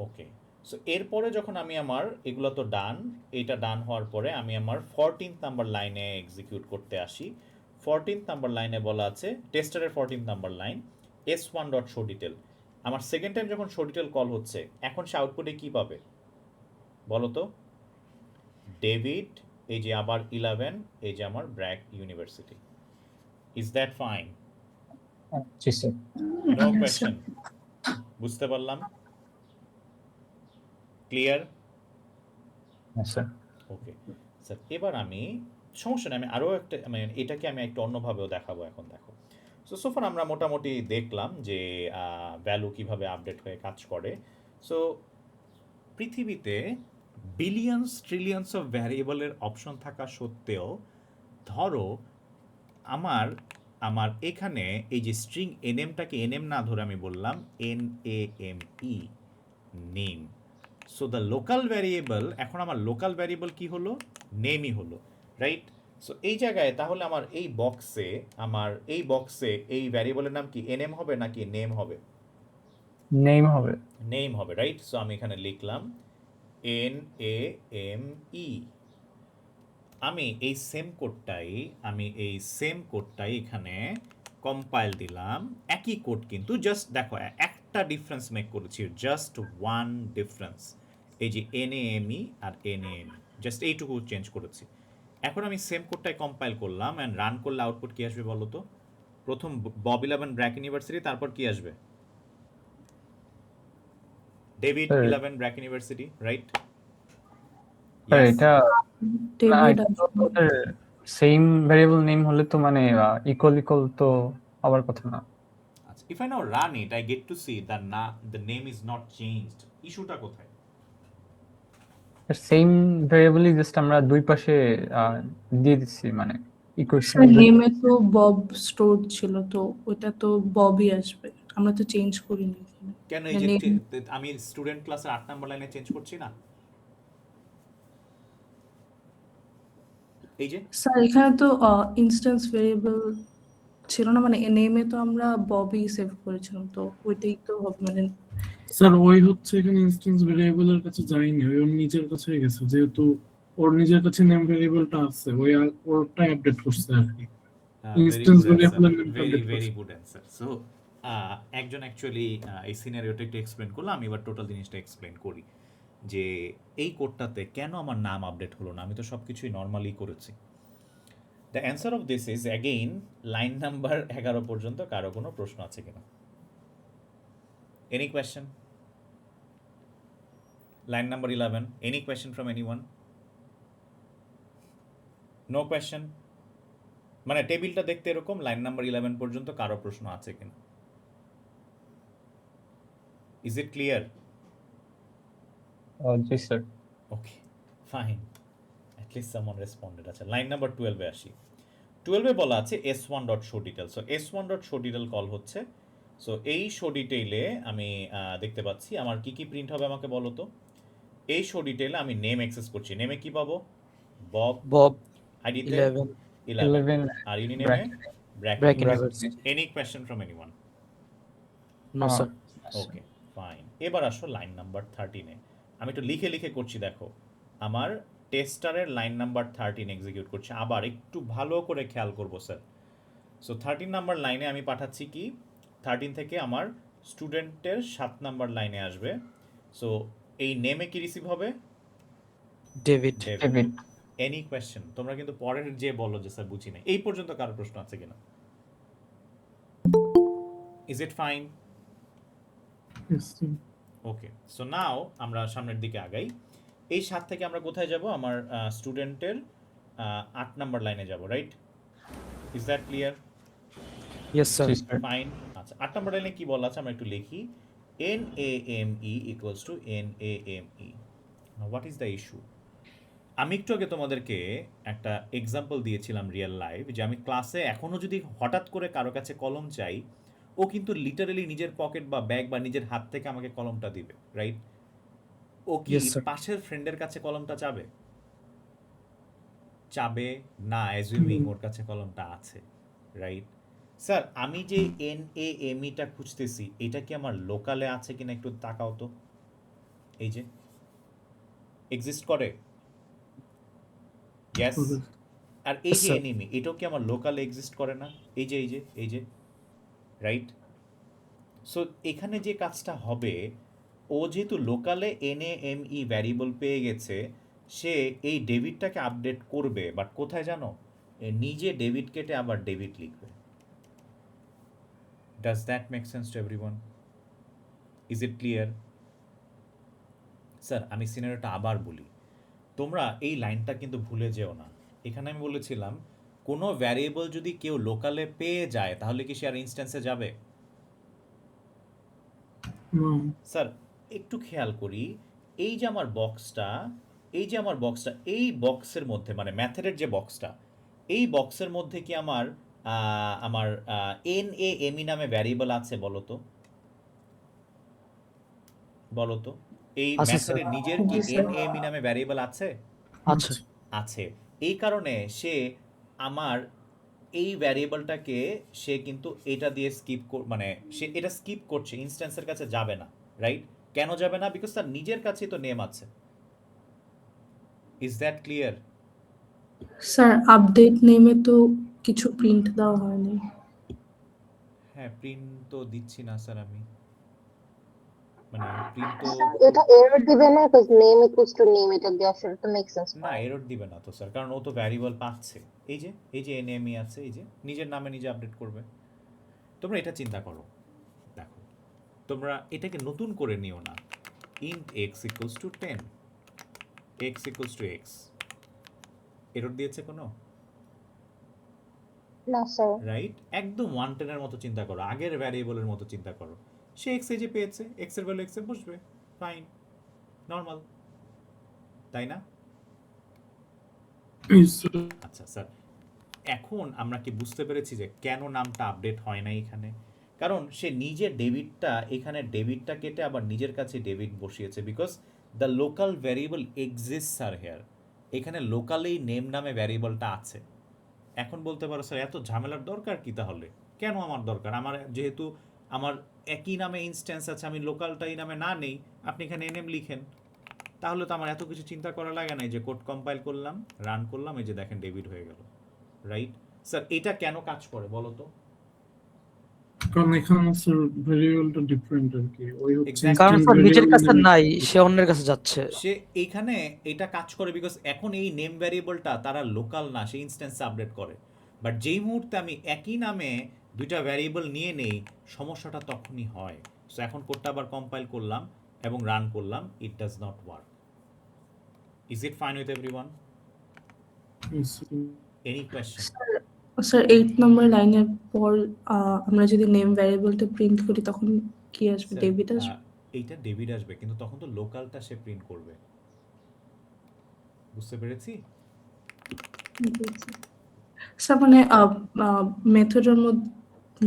ওকে, সো এরপরে যখন আমি আমার এগুলো তো ডান, এটা ডান হওয়ার পরে আমি আমার 14th নাম্বার লাইনে এক্সিকিউট করতে আসি। 14th নাম্বার লাইনে বলা আছে টেস্টারের 14th number line s1 dot show detail. আমার সেকেন্ড টাইম যখন শো ডিটেল কল হচ্ছে, এখন সে আউটপুটে কি পাবে বলো তো? ডেভিড, এই যে আবার 11, এই যে আমার BRAC university. Is that fine? জি স্যার। No question? বুঝতে পারলাম? ক্লিয়ার? হ্যাঁ স্যার। ওকে স্যার, এবার আমি সমস্যা নেই, আমি আরও একটা মানে এটাকে আমি একটু অন্যভাবেও দেখাবো। এখন দেখো, সোফার আমরা মোটামুটি দেখলাম যে ভ্যালু কিভাবে আপডেট হয়ে কাজ করে। সো পৃথিবীতে বিলিয়ন্স ট্রিলিয়ন্স অফ ভ্যারিয়েবলের অপশন থাকা সত্ত্বেও ধরো আমার আমার এখানে এই যে স্ট্রিং এনএমটাকে এনএম না ধরে আমি বললাম NAME, name. So the local variable, এখন আমার লোকাল ভ্যারিয়েবল কি হলো? নেমই হলো, রাইট? সো এই জায়গায় তাহলে আমার এই বক্সে এই ভ্যারিয়েবলের নাম কি এনএম হবে নাকি নেম হবে? নেম হবে। নেম হবে, রাইট? সো আমি এখানে লিখলাম NAME। আমি এই সেম কোডটাই এখানে কম্পাইল দিলাম, একই কোড কিন্তু জাস্ট দেখো একটা ডিফারেন্স মেক করেছি, জাস্ট ওয়ান ডিফারেন্স। এই যে NAME আর NAME, জাস্ট এইটুকু চেঞ্জ করেছি। এখন আমি সেম কোডটাই কম্পাইল করলাম অ্যান্ড রান করলে আউটপুট কি আসবে বলো তো? প্রথম বব 11 ব্র্যাক ইউনিভার্সিটি, তারপর কি আসবে? David sir 11 BRAC university, right? Sir এটা না, ডেভিড এটা তো সেম ভ্যারিয়েবল নেম হলে তো মানে ইকুয়াল তো হওয়ার কথা না। If I now run it, I get to see that the name is not changed. ইস্যুটা কোথায়? সেম ভ্যারিয়েবলই জাস্ট আমরা দুই পাশে দিয়ে দিচ্ছি, মানে ইকুয়েশন। স্যার নেমে তো বব স্টোর ছিল, তো ওটা তো ববই আসবে, আমরা তো চেঞ্জ করিনি এখানে। কেন এই যে name- আমি স্টুডেন্ট ক্লাসের 8 নাম্বার লাইনে চেঞ্জ করছি না? এই যে স্যার এখানে তো ইনস্ট্যান্স ভেরিয়েবল ছিল না, মানে নেমে তো আমরা ববই সেভ করেছিলাম, তো ওইটাই তো হবে মানে। স্যার ওই হচ্ছে এখানে ইনস্ট্যান্স ভেরিয়েবলের কাছে যায়নি, ওই ওর নিজের কাছে গেছে, যেহেতু ওর নিজের কাছে নেম ভেরিয়েবলটা আছে, ওই ওরটাই আপডেট করছে আর কি। ইনস্ট্যান্স ভেরিয়েবলের নেমটা আপডেট ভেরি করছে। Good answer. সো একজন অ্যাকচুয়ালি এই সিনারিওটা একটু এক্সপ্লেন করলো, আমি এবার টোটাল জিনিসটা এক্সপ্লেন করি যে এই কোডটাতে কেন আমার নাম আপডেট হলো না, আমি তো সব কিছুই নর্মালি করেছি। The answer of this is again line number 11 পর্যন্ত কারো কোনো প্রশ্ন আছে কিনা? Any question? Line number 11, any question from anyone? No question? মানে টেবিলটা দেখতে এরকম, লাইন নাম্বার 11 পর্যন্ত কারো প্রশ্ন আছে কিনা? Is it clear? জি sir. Okay fine, at least someone responded. আচ্ছা, লাইন নাম্বার 12 এ আসি। 12 এ বলা আছে s1 dot show detail. So s1 dot show detail call হচ্ছে। সো এই শো ডিটেইলে আমি দেখতে পাচ্ছি আমার কি কি প্রিন্ট হবে আমাকে বলো তো? এই শো ডিটেইলে আমি নেম অ্যাক্সেস করছি, নেমে কি পাবো? বব, আইডিতে 11 11, আর ইউনিনেমে BRAC BRAC university. University. Any question from anyone? No sir. Okay fine, এবার আসো লাইন নাম্বার 13 এ। আমি একটু লিখে লিখে করছি, দেখো আমার টেস্টারের লাইন নাম্বার 13 এক্সিকিউট করছে। আবার একটু ভালো করে খেয়াল করবো স্যার। সো 13 নাম্বার লাইনে আমি পাঠাচ্ছি কি, 13 থেকে আমার স্টুডেন্টের 7 নাম্বার লাইনে আসবে। সো এই নেমে কি রিসিভ হবে? ডেভিড। ডেভিড। Any question? তোমরা কিন্তু পরের যে বলো যে স্যার বুঝি না, এই পর্যন্ত কারো প্রশ্ন আছে কিনা? Is it fine? Yes, sir. Okay, so নাও আমরা সামনের দিকে আগাই। এই 7 থেকে আমরা কোথায় যাব? আমার স্টুডেন্টের 8 নাম্বার লাইনে যাব, right? Is that clear? Yes sir. G sir. Fine. আচ্ছা, 8 নাম্বার লাইনে কি বলা আছে আমরা একটু লিখি। NAME equals to NAME। What is the issue? আমি একটু আগে তোমাদেরকে একটা এক্সাম্পল দিয়েছিলাম রিয়েল লাইফ, যে আমি ক্লাসে এখনও যদি হঠাৎ করে কারো কাছে কলম চাই, ও কিন্তু লিটারালি নিজের পকেট বা ব্যাগ বা নিজের হাত থেকে আমাকে কলমটা দিবে, রাইট? ও কি Yes, sir. পাশের ফ্রেন্ডের কাছে কলমটা চাবে? চাবে না, অ্যাজিউমিং ওর কাছে কলমটা আছে, রাইট? স্যার আমি যে NAME-টা খুঁজতেছি এটা কি আমার লোকালে আছে কিনা একটু তাকাও তো। এই যে এক্সিস্ট করে, ইয়েস। আর এই যে স্যার NAME এটাও কি আমার লোকালে এক্সিস্ট করে না? এই যে রাইট। সো এখানে যে কাজটা হবে, ও যেহেতু লোকালে NAME ভ্যারিয়েবল পেয়ে গেছে, সে এই ডেবিটটাকে আপডেট করবে, বাট কোথায় জানো? এ নিজে ডেবিট কেটে আবার ডেবিট লিখবে। Does that make sense to everyone? Is it clear? Sir আমি সিনারিওটা আবার বলি, তোমরা এই লাইনটা কিন্তু ভুলে যেও না। এখানে আমি বলেছিলাম কোনো ভ্যারিয়েবল যদি কেউ লোকালে পেয়ে যায় তাহলে কি সে আর ইনস্ট্যান্সে যাবে? না, স্যার একটু খেয়াল করি, এই যে আমার বক্সটা, এই বক্সের মধ্যে মানে ম্যাথডের যে বক্সটা, এই বক্সের মধ্যে কি আমার NAME নামে ভ্যারিয়েবল আছে বলো তো? এই আছে স্যার, ম্যাথডের নিজের কি জি স্যার। NAME নামে ভ্যারিয়েবল আছে? আছে। আছে। এই কারণে সে আমার এই ভ্যারিয়েবলটাকে সে কিন্তু এটা দিয়ে মানে সে এটা স্কিপ করছে, ইনস্ট্যান্সের কাছে যাবে না, রাইট? কেন যাবে না? বিকজ তার নিজের কাছেই তো নেম আছে। Is that clear? Sir update নেমে তো কিছু প্রিন্ট দেওয়া হয়নি। হ্যাঁ, প্রিন্ট তো দিচ্ছি না স্যার আমি, মানে প্রিন্ট তো স্যার এটা এরর দিবে না, because name equals two name, এটা দেওয়া সেটা তো মেক সেন্স না, এরর দিবে না তো স্যার, কারণ ও তো ভ্যারিয়েবল পাচ্ছে। এই যে NAME আছে, এই যে নিজের নামে নিজে আপডেট করবে। তোমরা এটা চিন্তা করো, দেখো তোমরা এটাকে নতুন করে নিও না। int x equals to 10, x equals to x, error দিয়েছে কোনো? না স্যার। রাইট, একদম 110 এর মতো চিন্তা করো, আগের ভ্যারিয়েবলের মতো চিন্তা করো। সে x এ যে পেয়েছে, x এর ভ্যালু x এ বসবে, ফাইন, নর্মাল, তাই না? এই স্যার আচ্ছা স্যার, এখন আমরা কি বুঝতে পেরেছি যে কেন নামটা আপডেট হয় না এখানে? কারণ সে নিজের ডেবিটটা, এখানে ডেবিটটা কেটে আবার নিজের কাছে ডেবিট বসিয়েছে, because the local variable exists are here. এখানে লোকালেই নেম নামে ভ্যারিয়েবলটা আছে। এখন বলতে পারো স্যার এত ঝামেলার দরকার কি তাহলে? কেন আমার দরকার? আমার যেহেতু আমার একই নামে ইনস্ট্যান্স আছে, আমি লোকালটাই নামে না নেই, আপনি এখানে NM লিখেন, তাহলে তো আমার এত কিছু চিন্তা করা লাগে না। যে কোড কম্পাইল করলাম, রান করলাম, এই যে দেখেন ডেবিট হয়ে গেল, রাইট? স্যার এটা কেন কাজ করে বলো তো? কারণ এখানে স্যার ভেরিয়েবলটা ডিফারেন্ট আর কি, ওই হচ্ছে Exactly. কারণ instant স্যার নিজের variable কাছে name নাই, equals সে অন্যের কাছে যাচ্ছে। সে এইখানে এটা কাজ করে বিকজ এখন এই নেম ভ্যারিয়েবলটা তারা লোকাল না, সে ইনস্ট্যান্সে আপডেট করে। বাট যেই মুহূর্তে আমি একই নামে দুইটা ভ্যারিয়েবল নিয়ে নেই, সমস্যাটা তখনই হয়। সো এখন কোডটা আবার কম্পাইল করলাম এবং রান করলাম, it does not work. Is it fine with everyone? Yes, sir. Any question? Sir 8 নম্বর লাইনের পর আমরা যদি নেম ভ্যারিয়েবলটা প্রিন্ট করি তখন কি আসবে? ডেবিট আসবে? এইটা ডেবিট আসবে, কিন্তু তখন তো লোকালটা সে প্রিন্ট করবে। বুঝতে পেরেছি? স্যার মানে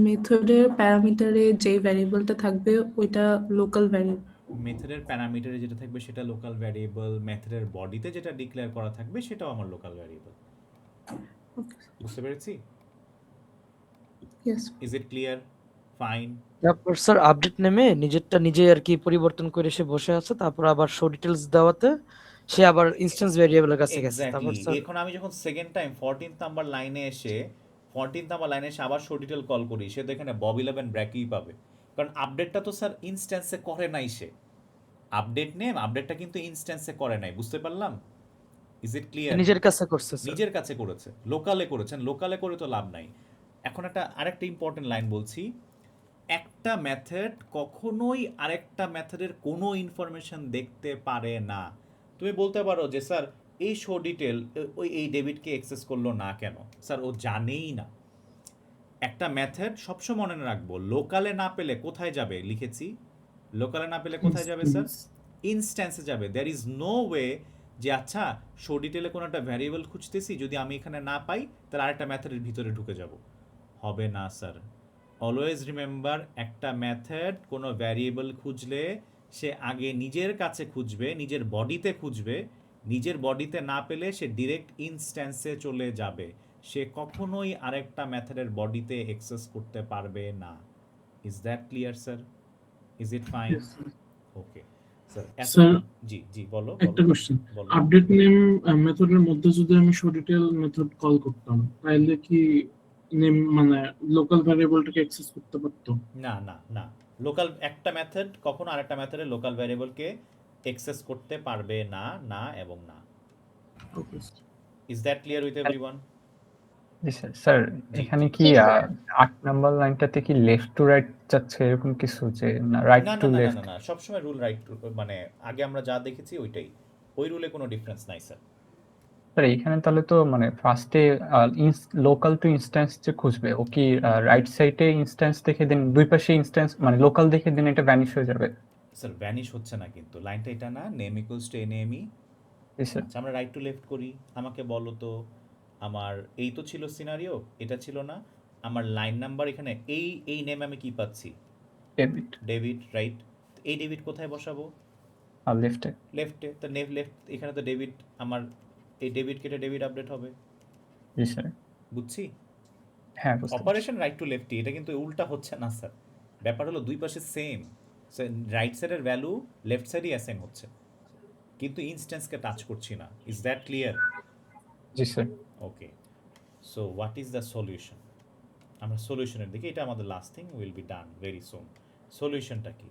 মেথডের প্যারামিটারে যে ভ্যারিয়েবলটা থাকবে ওইটা লোকাল ভ্যারিয়েবল। মেথডের প্যারামিটারে যেটা থাকবে সেটা লোকাল ভ্যারিয়েবল, মেথডের বডিতে যেটা ডিক্লেয়ার করা থাকবে সেটাও আমার লোকাল ভ্যারিয়েবল। বুঝতে পেরেছি? Yes. Is it clear? Fine. তারপর স্যার আপডেট নেমে নিজেরটা নিজে আর কি পরিবর্তন করে সে বসে আছে, তারপর আবার শো ডিটেলস দেওয়াতে সে আবার ইনস্ট্যান্স ভেরিয়েবলের কাছে গেছে। তারপর এক্স্যাক্টলি, স্যার এখন আমি যখন সেকেন্ড টাইম 14th নাম্বার লাইনে এসে আবার শো ডিটেল কল করি, সে তো এখানে বব 11 ব্র্যাকই পাবে, কারণ আপডেটটা তো স্যার ইনস্ট্যান্সে করে নাই। সে আপডেটটা কিন্তু ইনস্ট্যান্সে করে নাই, বুঝতে পারলাম? Is it clear? নিজের কাছে করছে স্যার। নিজের কাছে করেছে, লোকালে করেছেন, লোকালে করে তো লাভ নাই। এখন আরেকটা ইম্পর্টেন্ট লাইন বলছি, একটা মেথড কখনোই আরেকটা মেথডের কোনো ইনফরমেশন দেখতে পারে না। তুমি বলতে পারো যে স্যার এই শো ডিটেল এই ডেবিটকে অ্যাক্সেস করলো না কেন? স্যার ও জানেই না। একটা মেথড সবসময় মনে রাখবো, লোকালে না পেলে কোথায় যাবে? লিখেছি, লোকালে না পেলে কোথায় যাবে স্যার? ইনস্ট্যান্সে যাবে। দ্যার ইজ নো ওয়ে যে আচ্ছা শো ডিটেলে কোনো একটা ভ্যারিয়েবল খুঁজতেছি, যদি আমি এখানে না পাই তাহলে আরেকটা মেথডের ভিতরে ঢুকে যাব। হবে না স্যার। অলওয়েজ রিমেম্বার, একটা মেথড কোনো ভ্যারিয়েবল খুঁজলে সে আগে নিজের কাছে খুঁজবে, নিজের বডিতে খুঁজবে, নিজের বডিতে না পেলে সে ডিরেক্ট ইনস্ট্যান্সে চলে যাবে। সে কখনোই আরেকটা মেথডের বডিতে অ্যাক্সেস করতে পারবে না। Is that clear sir? Is it fine? Yes, sir. Okay sir. Sir, জি জি বলো একটা কোশ্চেন, বলো। আপডেট নেম মেথডের মধ্যে যদি আমি শো ডিটেল মেথড কল করতাম তাহলে কি নেম মানে লোকাল ভ্যারিয়েবলটাকে অ্যাক্সেস করতে পারতো? না না না, লোকাল একটা মেথড কখনো আরেকটা মেথডের লোকাল ভ্যারিয়েবলকে অ্যাক্সেস করতে পারবে না, না এবং না। Okay is that clear with everyone? জি স্যার। স্যার জি, এখানে জি। কি জি, স্যার। 8 নাম্বার লাইনটাতে কি লেফট টু রাইট যাচ্ছে এরকম কিছু, যে না রাইট না টু না না না লেফট? না না, সবসময় রুল রাইট, মানে আগে আমরা যা দেখেছি ওইটাই, ওই রুলে কোনো ডিফারেন্স নাই স্যার। স্যার এখানে তাহলে তো মানে ফার্স্টে লোকাল টু ইনস্ট্যান্স যে খুঁজবে, ও কি রাইট সাইডে ইনস্ট্যান্স দেখে দেন দুই পাশে ইনস্ট্যান্স মানে লোকাল দেখে দেন এটা ভ্যানিশ হয়ে যাবে? স্যার ভ্যানিশ হচ্ছে না কিন্তু, লাইনটা এটা না, নেম ইকুয়ালস টু এনএমই। জি স্যার। আচ্ছা আমরা রাইট টু লেফট করি, আমাকে বলো তো আমার এই তো ছিল সিনারিও, এটা ছিল না, আমার লাইন নাম্বার এখানে এই নেম আমি কি পাচ্ছি? Debit David, right. এই ডেভিড কোথায় বসাবো? আর লেফটে। লেফটে, তো লেফট, এখানে তো ডেভিড, আমার এই ডেভিড কেটে ডেভিড আপডেট হবে। জি স্যার। বুঝছি? হ্যাঁ বুঝতে পারছি। অপারেশন রাইট টু লেফটই, এটা কিন্তু উল্টা হচ্ছে না স্যার। ব্যাপার হলো দুই পাশে সেম, রাইট সাইডের ভ্যালু লেফট সাইডেই অ্যাসাইন হচ্ছে, কিন্তু ইনস্ট্যান্সকে টাচ করছি না। Is that clear? জি sir. Okay, so what is the solution? আমরা সলিউশনের দিকে, এটা আমাদের last thing, will be done very soon. সলিউশনটা কি?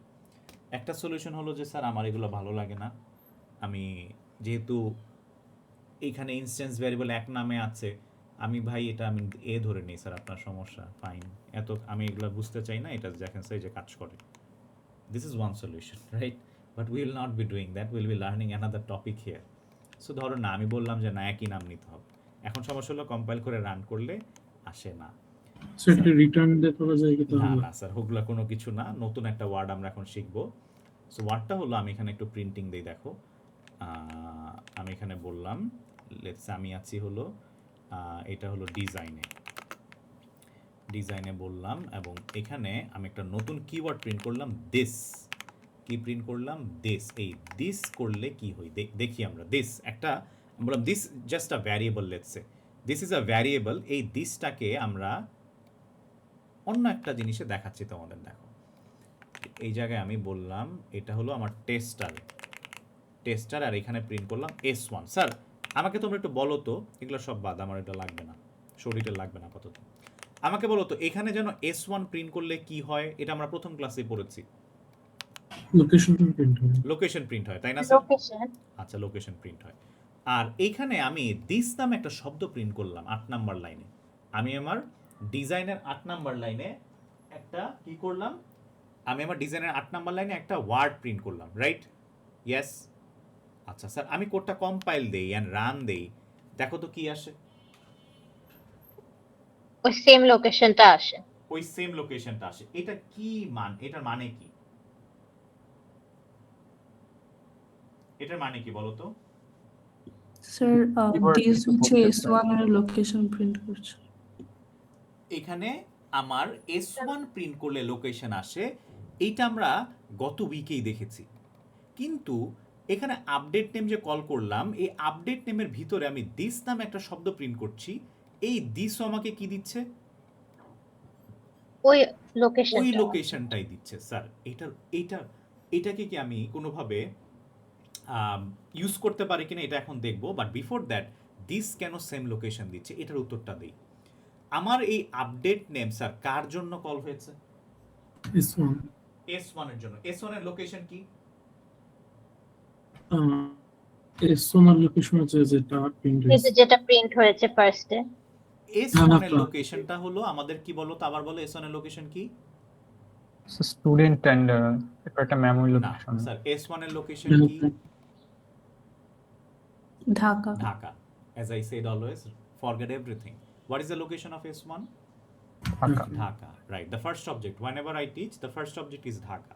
একটা সলিউশন হলো যে স্যার আমার এগুলো ভালো লাগে না, আমি যেহেতু এইখানে ইনস্ট্যান্স ভ্যারিয়েবল এক নামে আছে, আমি ভাই এটা আমি এ ধরে নিই স্যার, আপনার সমস্যা, ফাইন, এত আমি এগুলো বুঝতে চাই না, এটা দেখেন স্যার যে কাজ করে। This is one solution, right? But we will not be doing that, will be learning another topic here. So ধরো না, আমি বললাম যে না একই নাম নিতে হবে, এখন সমস্যা হলো কম্পাইল করে রান করলে আসে না। স্যার একটা রিটার্ন দিয়ে করা যায় কি না তাহলে? না স্যার, ওগুলা কোনো কিছু না, নতুন একটা ওয়ার্ড আমরা এখন শিখবো। সো ওয়ার্ডটা হলো, আমি এখানে একটু প্রিন্টিং দিই, দেখো আমি এখানে বললাম, লেটস আমি আছি হলো এটা হলো ডিজাইনে বললাম, এবং এখানে আমি একটা নতুন কিওয়ার্ড প্রিন্ট করলাম, দিস। কি প্রিন্ট করলাম? দিস। এই দিস করলে কি হয় দেখি আমরা। দিস একটা বললাম, this just a variable, let's say this is a variable. এই দিসটাকে আমরা অন্য একটা জিনিসে দেখাচ্ছি তোমাদের, দেখো এই জায়গায় আমি বললাম এটা হলো আমার টেস্টার, আর এখানে প্রিন্ট করলাম S1। স্যার আমাকে তোমরা একটু বলো তো, এগুলো সব বাদ, আমার এটা লাগবে না, শো ডিটেল লাগবে না আপাতত। আমাকে বলো তো এখানে যেন S1 প্রিন্ট করলে কি হয়, এটা আমরা প্রথম ক্লাসে পড়েছি, লোকেশন প্রিন্ট হবে। লোকেশন প্রিন্ট হয়, তাই না স্যার? লোকেশন। আচ্ছা, লোকেশন প্রিন্ট হয়। আর এইখানে আমি দিস নামে একটা শব্দ প্রিন্ট করলাম 8 নাম্বার লাইনে, আমি আমার ডিজাইনের 8 নাম্বার লাইনে একটা কি করলাম, আমি আমার ডিজাইনের 8 নাম্বার লাইনে একটা ওয়ার্ড প্রিন্ট করলাম, রাইট? ইয়েস। আচ্ছা স্যার, আমি কোডটা কম্পাইল দেই অ্যান্ড রান দেই, দেখো তো কি আসে। ওই সেম লোকেশনটা আসে। ওই সেম লোকেশনটা আসে। এটা কি মান, এটার মানে কি? এটার মানে কি বলো তো? স্যার Keyword দিস কিছু হচ্ছে বলতে S1 এর লোকেশন প্রিন্ট করছে। এখানে আমার S1 প্রিন্ট করলে লোকেশন আসে, এইটা আমরা গত উইকেই দেখেছি। কিন্তু এখানে আপডেট নেম যে কল করলাম, এই আপডেট নেমের ভিতরে আমি দিস নামে একটা শব্দ প্রিন্ট করছি, এই দিসও আমাকে কি দিচ্ছে? ওই লোকেশন। ওই লোকেশনটাই দিচ্ছে স্যার। এটাকে কি আমি কোনোভাবে ইউজ করতে পারি কিনা এটা এখন দেখবো, বাট বিফোর দ্যাট দিস কেন সেম লোকেশন দিচ্ছে এটার উত্তরটা দিই। আমার এই আপডেট নেম স্যার কার জন্য কল হয়েছে? S1 এর জন্য। S1 এর লোকেশন কি? S1 এর লোকেশন হচ্ছে যেটা প্রিন্ট হয়েছে ফার্স্টে। S1 এর লোকেশনটা হলো আমাদের কি বলো তো, আবার বলো S1 এর লোকেশন কি? স্টুডেন্ট এন্ড একটা মেমোরি না লোকেশন। স্যার, S1 এর লোকেশন কি? Dhaka. Dhaka. As I said always, forget everything. What is the location of S1? Dhaka. Dhaka, right. The first object, whenever I teach, the first object is Dhaka.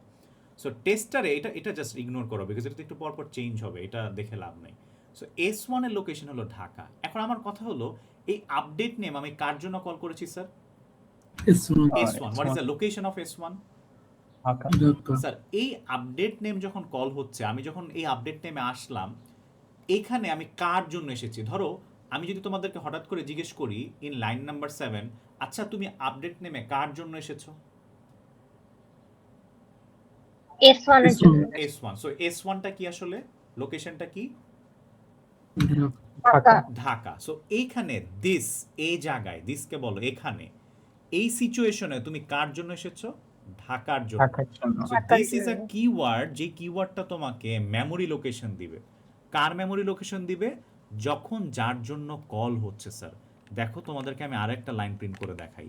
So tester এটা just ignore করো, because এটা একটু পরপর change হবে, এটা দেখে লাভ নাই। So S1 এর লোকেশন হলো ঢাকা। এখন আমার কথা হলো এই আপডেট নেম আমি কার জন্য কল করেছি sir? S1. What is the location of S1? Dhaka. Sir এই আপডেট নেম যখন কল হচ্ছে, আমি যখন এই আপডেট নেমে আসলাম, এখানে আমি কার জন্য এসেছি? ধরো আমি যদি তোমাদেরকে হঠাৎ করে জিজ্ঞেস করি ইন লাইন নাম্বার 7, আচ্ছা তুমি আপডেট নেমে কার জন্য এসেছো? S1 এর জন্য S1। সো S1টা কি আসলে? লোকেশনটা কি? ঢাকা ঢাকা। সো এইখানে দিস, এই জায়গায় দিসকে বলো এখানে, এই সিচুয়েশনে তুমি কার জন্য এসেছো? ঢাকার জন্য। ঢাকার জন্য। So this is a keyword, যে কিওয়ার্ডটা তোমাকে মেমোরি লোকেশন দিবে। কার মেমোরি লোকেশন দিবে? যখন যার জন্য কল হচ্ছে স্যার। দেখো তোমাদেরকে আমি আরেকটা লাইন প্রিন্ট করে দেখাই।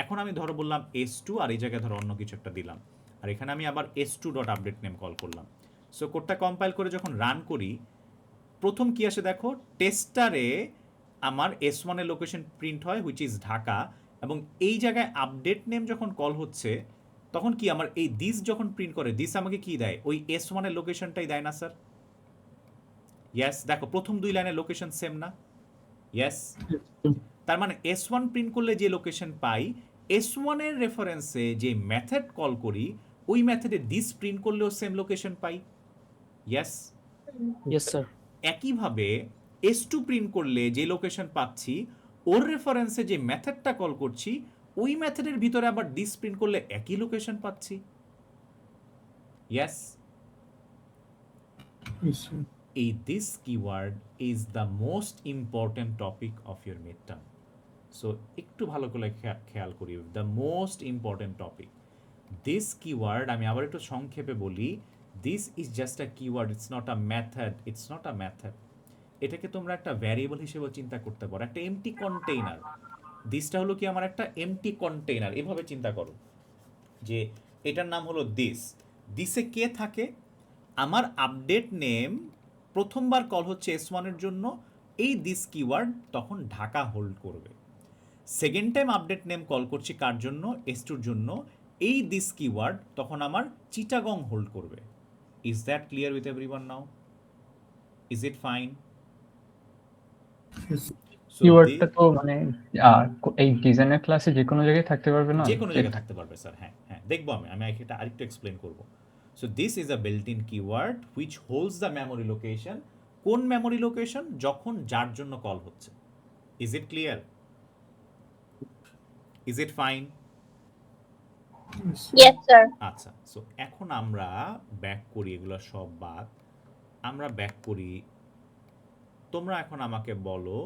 এখন আমি ধরো বললাম S2 আর এই জায়গায় ধরো অন্য কিছু একটা দিলাম, আর এখানে আমি আবার S2 dot update name call করলাম। সো কোডটা কম্পাইল করে যখন রান করি, প্রথম কি আসে দেখো, টেস্টারে আমার S1 এর লোকেশন প্রিন্ট হয় হুইচ ইজ ঢাকা, এবং এই জায়গায় আপডেট নেম যখন কল হচ্ছে তখন কি আমার এই দিস যখন প্রিন্ট করে, দিস আমাকে কি দেয়? ওই S1 এর লোকেশনটাই দেয় না স্যার? ইয়েস, দেখো প্রথম দুই লাইনের লোকেশন সেম না? ইয়েস, তার মানে S1 প্রিন্ট করলে যে লোকেশন পাই, S1 এর রেফারেন্সে যে মেথড কল করি ওই মেথডে দিস প্রিন্ট করলেও সেম লোকেশন পাই। Yes, yes sir. একইভাবে S2 প্রিন্ট করলে যে লোকেশন পাচ্ছি ওর রেফারেন্সে যে মেথডটা কল করছি ওই মেথডের ভিতরে আবার দিস প্রিন্ট করলে একই লোকেশন পাচ্ছি। ইয়েস, এই this keyword is the most important topic of your mid term. So একটু ভালো করে খেয়াল করি, the most important topic this keyword. আমি আবার একটু সংক্ষেপে বলি, this is just a keyword, it's not a method, it's not a method. এটাকে তোমরা একটা ভ্যারিয়েবল হিসেবে চিন্তা করতে পারো, একটা এমটি কন্টেইনার। দিসটা হলো কি আমার একটা এমটি কন্টেইনার, এভাবে চিন্তা করো যে এটার নাম হলো দিস। দিসে কে থাকে? আমার আপডেট নেম প্রথমবার কল হচ্ছে S1 এর জন্য, এই দিস কিওয়ার্ড তখন ঢাকা হোল্ড করবে। Second time update name call করছি কার জন্য? S2 এর জন্য, এই দিস কিওয়ার্ড তখন আমার চিটাগং হোল্ড করবে। Is that clear with everyone now? Is it fine? কিওয়ার্ডটা তো মানে এই ডিজাইনের ক্লাসে যে কোনো জায়গায় থাকতে পারবে না? যে কোনো জায়গায় থাকতে পারবে স্যার। হ্যাঁ হ্যাঁ, দেখবো আমি এটা আরেকটু এক্সপ্লেন করব। So this is a built in keyword which holds the memory location. কোন মেমোরি লোকেশন? যখন যার জন্য কল হচ্ছে। Is it clear? Is it fine? Yes sir আচ্ছা, সো এখন আমরা ব্যাক করি, এগুলো সব বাদ, আমরা ব্যাক করি। তোমরা এখন আমাকে বলো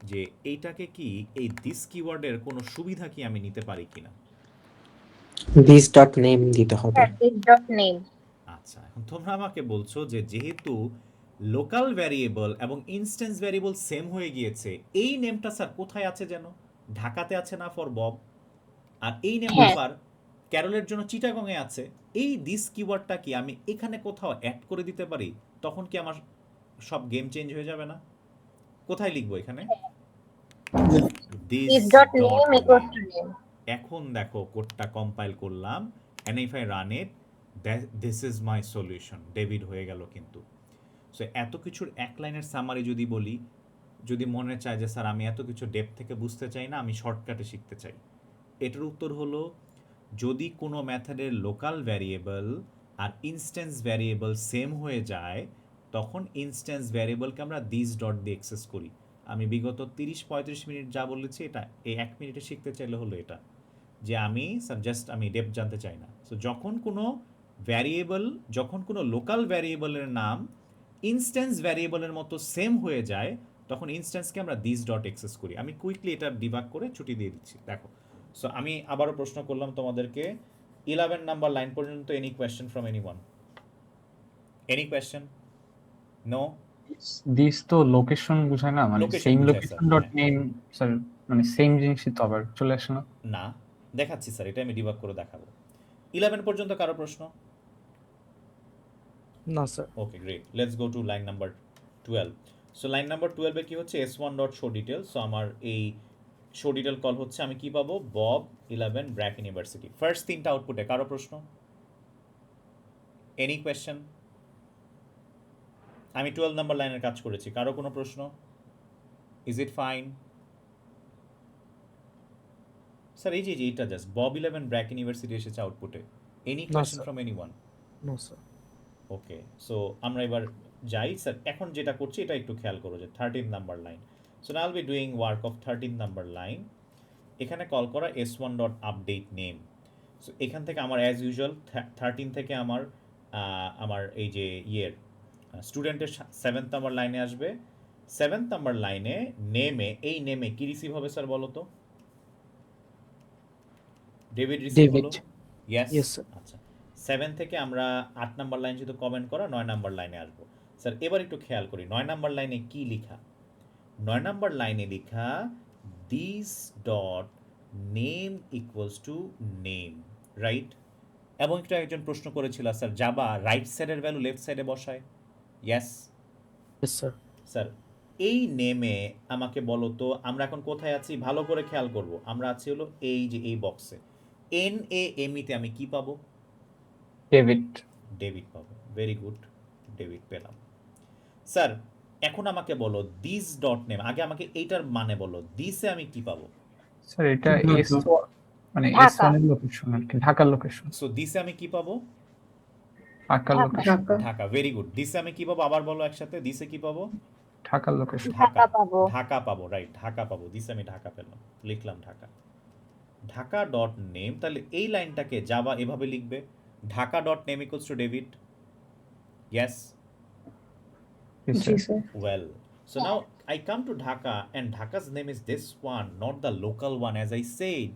যে এইটাকে কি, এই দিস কিওয়ার্ডের কোনো সুবিধা কি আমি নিতে পারি কিনা? দিস ডট নেম দিতে হবে। স্যার দিস ডট নেম আচ্ছা, এখন তোমরা আমাকে বলছো যে যেহেতু লোকাল ভ্যারিয়েবল এবং ইনস্ট্যান্স ভ্যারিয়েবল সেম হয়ে গিয়েছে, এই নেমটা স্যার কোথায় আছে যেন? ঢাকাতে আছে না ফর বব? আর এই নেমটা হ্যাঁ। আবার ক্যারলের জন্য চিটাগংয়ে আছে। এই দিস কিওয়ার্ডটা কি আমি এখানে কোথাও অ্যাড করে দিতে পারি? তখন কি আমার সব গেম চেঞ্জ হয়ে যাবে না? কোথায় লিখবো এখানে? This dot name equals two name এখন দেখো কোডটা কম্পাইল করলাম, and if I run it, this is my solution, David হয়ে গেল কিন্তু। সো এত কিছুর এক লাইনের সামারি যদি বলি, যদি মনে চায় যে স্যার আমি এত কিছু ডেপথ থেকে বুঝতে চাই না, আমি শর্টকাটে শিখতে চাই, এটার উত্তর হলো যদি কোনো মেথডের লোকাল ভ্যারিয়েবল আর ইনস্ট্যান্স ভ্যারিয়েবল সেম হয়ে যায়, তখন ইনস্ট্যান্স ভ্যারিয়েবলকে আমরা দিস ডট দিয়ে অ্যাক্সেস করি। আমি বিগত 30-35 মিনিট যা বলেছি এটা এই 1 মিনিটে শিখতে চাইলে হলো এটা, যে আমি স্যার জাস্ট আমি ডেপথ জানতে চাই না। সো যখন কোনো ভ্যারিয়েবল, যখন কোনো লোকাল ভ্যারিয়েবলের নাম ইনস্ট্যান্স ভ্যারিয়েবলের মতো সেম হয়ে যায়, তখন ইনস্ট্যান্সকে আমরা দিস ডট অ্যাক্সেস করি। আমি কুইকলি এটা ডিবাগ করে ছুটি দিয়ে দিচ্ছি। দেখো, সো আমি আবারও প্রশ্ন করলাম তোমাদেরকে 11 নাম্বার লাইন পর্যন্ত, any question from anyone? Any question? No? This তো লোকেশন বোঝায় না, মানে Location সেম বোঝায়, লোকেশন স্যার, ডট হ্যাঁ। নেম স্যার, মানে সেম জিনিসই তো আবার চলে আসে না? না, দেখাচ্ছি স্যার, এটা আমি ডিবাগ করে দেখাবো। 11 পর্যন্ত কারো প্রশ্ন? না sir. Okay, great. Let's go to line number 12। So line number 12 এ কি হচ্ছে? S1 dot show detail. So আমার এই শো ডিটেল কল হচ্ছে, আমি কি পাবো? Bob 11 BRAC university. ফার্স্ট তিনটা আউটপুটে কারো প্রশ্ন? Any question? আমি 12 নাম্বার লাইনের কাজ করেছি, কারো কোনো প্রশ্ন? Is it fine? স্যার এই যে এইটা জাস্ট বব 11 ব্র্যাক ইউনিভার্সিটি এসেছে আউটপুটে। Any question sir. From anyone? No sir. Okay, so আমরা এবার যাই স্যার। এখন যেটা করছি এটা একটু খেয়াল করো যে 13 number line. So now I'll be doing work of 13 number line. এখানে কল করা s1 dot update name. So এখান থেকে আমার অ্যাজ ইউজুয়াল 13 থেকে আমার এই যে স্টুডেন্টের 7th নাম্বার লাইনে আসবে। 7th নাম্বার লাইনে এই নেমে কি রিসিভ হবে স্যার বলো তো? ডেভিড রিসিভ হলো? Yes, yes sir. আচ্ছা, 7 থেকে আমরা 8 নাম্বার লাইন শুধু কমেন্ট করা 9 নাম্বার লাইনে আসবো। স্যার এবার একটু খেয়াল করি 9 নাম্বার লাইনে কি লেখা? 9 নাম্বার লাইনে লেখা this dot name equals two name, right? এবং একটা একজন প্রশ্ন করেছিল স্যার জাভা রাইট সাইডের ভ্যালু লেফট সাইডে বসায়। Yes Yes, sir. স্যার, এই নেমে আমাকে বলো তো আমরা এখন কোথায় আছি? ভালো করে খেয়াল করব। আমরা আছি হলো এই যে এই বক্সে NAME তে আমি কি পাবো? ডেভিড। ডেভিড পাবো। ভেরি গুড, ডেভিড পেলাম। স্যার এখন আমাকে বলো দিস ডট নেম, আগে আমাকে এইটার মানে বলো, দিসে আমি কি পাবো? স্যার এটা ঢাকা। S1 মানে ঢাকা। S1 এর লোকেশন আর কি, ঢাকার লোকেশন। সো দিসে আমি কি পাবো? ঢাকার Dhaka. Location. Dhaka. Very good. দিসে আমি কি পাবো? আবার বলো একসাথে, দিসে কি পাবো? ঢাকার লোকেশন। ঢাকা পাবো। ঢাকা পাবো, রাইট, ঢাকা পাবো। দিসে আমি ঢাকা পেলাম, লিখলাম ঢাকা। ঢাকা ডট নেম, তাহলে এই লাইনটাকে জাভা এভাবে লিখবে, Dhaka dot name equals two David. Yes, G sir. well. So now I come to Dhaka and Dhaka's name is this one, not the local one. As I said,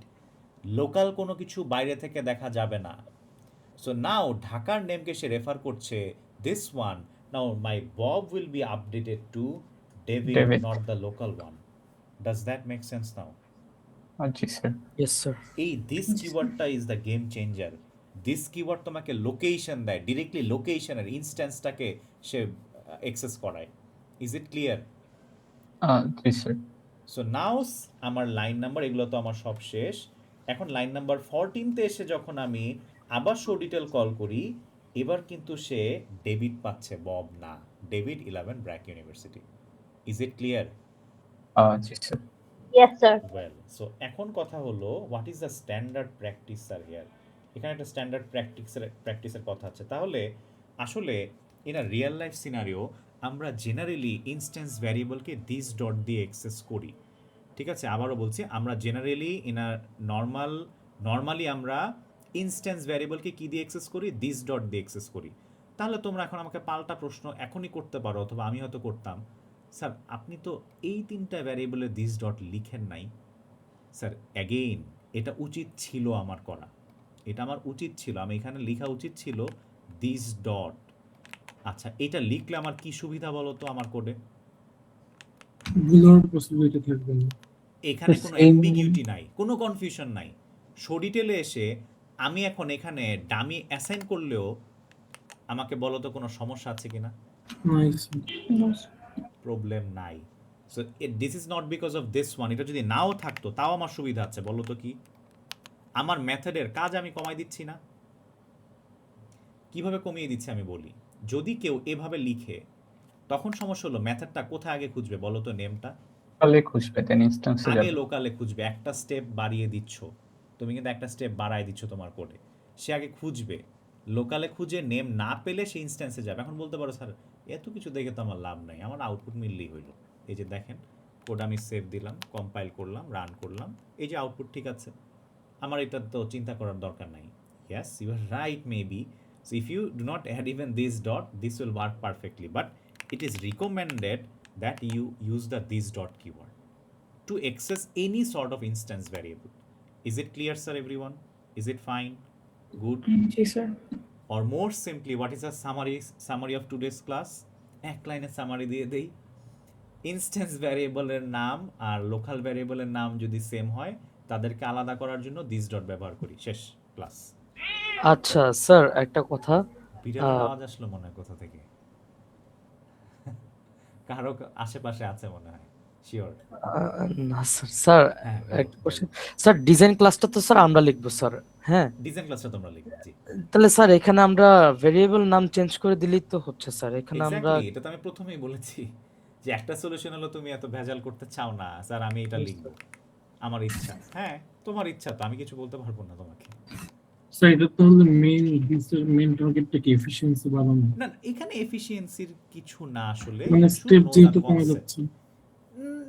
local কোনো কিছু বাইরে থেকে দেখা যাবে না। So now ঢাকার নেমকে সে refer করছে this one. Now my Bob will be updated to David, David. not the local one. Does that make sense now? জি স্যার। Yes, sir. এই দিস কিওয়ার্ডটা is the game changer. This keyword তোমাকে location দেয়, directly লোকেশনের ইনস্ট্যান্সটাকে সে access করায়। Is it clear? জি স্যার। সো নাও আমার লাইন নাম্বার এগুলো তো আমার সব শেষ। এখন লাইন নাম্বার 14তে এসে যখন আমি আবার শো ডিটেল কল করি, এবার কিন্তু সে ডেভিড পাচ্ছে, বব না। David 11 BRAC university. Is it clear? জি sir. Yes sir. Well, so এখন কথা হলো what is the standard practice sir here? এখানে একটা স্ট্যান্ডার্ড প্র্যাকটিসের কথা আছে। তাহলে আসলে in a real life scenario আমরা জেনারেলি ইনস্ট্যান্স ভ্যারিয়েবলকে দিস ডট দিয়ে অ্যাক্সেস করি। ঠিক আছে, আবারও বলছি, আমরা জেনারেলি ইন আ নর্মালি আমরা ইনস্ট্যান্স ভ্যারিয়েবলকে কি দিয়ে অ্যাক্সেস করি? দিস ডট দিয়ে অ্যাক্সেস করি। তাহলে তোমরা এখন আমাকে পাল্টা প্রশ্ন এখনই করতে পারো, অথবা আমি হয়তো করতাম, স্যার আপনি তো এই 3টা ভ্যারিয়েবলে দিস ডট লিখেন নাই। স্যার অ্যাগেইন এটা উচিত ছিল আমার করা, এটা আমার উচিত ছিল, আমি এখানে লেখা উচিত ছিল দিস ডট। আচ্ছা, এটা লিখলে আমার কি সুবিধা বলো তো আমার কোডে? ভুলের পসিবিলিটি থাকবে না। এখানে কোনো Same. অ্যাম্বিগিউটি নাই, কোনো কনফিউশন নাই। শো ডিটেলে এসে আমি এখন এখানে ডামি অ্যাসাইন করলেও আমাকে বলো তো কোনো সমস্যা আছে কিনা? নাইস। প্রবলেম নাই। So this is not because of this one. এটা যদি নাও থাকতো তাও আমার সুবিধা আছে, বলো তো কি? আমার মেথডের কাজ আমি কমাই দিচ্ছি না। কিভাবে কমিয়ে দিচ্ছি আমি বলি। যদি কেউ এভাবে লিখে তখন সমস্যা হলো মেথডটা কোথায় আগে খুঁজবে বলো তো? নেমটা লোকালে খুঁজবে, দেন ইনস্ট্যান্সে আগে যাবে। লোকালে খুঁজবে। একটা স্টেপ বাড়িয়ে দিচ্ছ তুমি, কিন্তু একটা স্টেপ বাড়ায় দিচ্ছ তোমার কোডে। সে আগে খুঁজবে, লোকালে খুঁজে নেম না পেলে সে ইনস্ট্যান্সে যাবে। এখন বলতে পারো স্যার এত কিছু দেখে তো আমার লাভ নাই, আমার আউটপুট মিললেই হইলো। এই যে দেখেন কোড আমি সেভ দিলাম, কম্পাইল করলাম, রান করলাম, এই যে আউটপুট ঠিক আছে, আমার এটা তো চিন্তা করার দরকার নাই। Yes, you are right maybe. So if you do not add even this dot, this will work perfectly, but it is recommended that you use the this dot keyword to access any sort of instance variable. Is it clear, sir, everyone? Is it fine? Good? G sir. Or more simply, what is the summary of today's class? এক লাইনে summary দিয়ে দেই। Instance ভ্যারিয়েবলের নাম আর local ভ্যারিয়েবলের নাম যদি same হয় তাদেরকে আলাদা করার জন্য দিস ডট ব্যবহার করি। শেষ ক্লাস। আচ্ছা স্যার, একটা কথা। বিড়ালের আওয়াজ আসলো মনে হয় কোথা থেকে? কারো আশেপাশে আছে মনে হয়, শিওর। না স্যার, স্যার হ্যাঁ, একটা কোশ্চেন। স্যার ডিজাইন ক্লাসটা তো স্যার আমরা লিখবো স্যার, হ্যাঁ? ডিজাইন ক্লাসটা তোমরা লিখবে। জি, তাহলে স্যার এখানে আমরা ভেরিয়েবল নাম চেঞ্জ করে দিলেই তো হচ্ছে স্যার। এখানে আমরা এক্স্যাক্টলি, এটা তো আমি প্রথমেই বলেছি যে একটা সলিউশন হলো তুমি এত ভেজাল করতে চাও না, স্যার আমি এটা লিখবো, আমার ইচ্ছা। হ্যাঁ, তোমার ইচ্ছা, তো আমি কিছু বলতে পারবো না তোমাকে। স্যার এটা তাহলে মেইন টার্গেটটা কি এফিশিয়েন্সি বাড়ানো? না, এখানে এফিশিয়েন্সির কিছু না আসলে, মানে কিছু স্টেপ know the যেহেতু কমে concept। যাচ্ছে।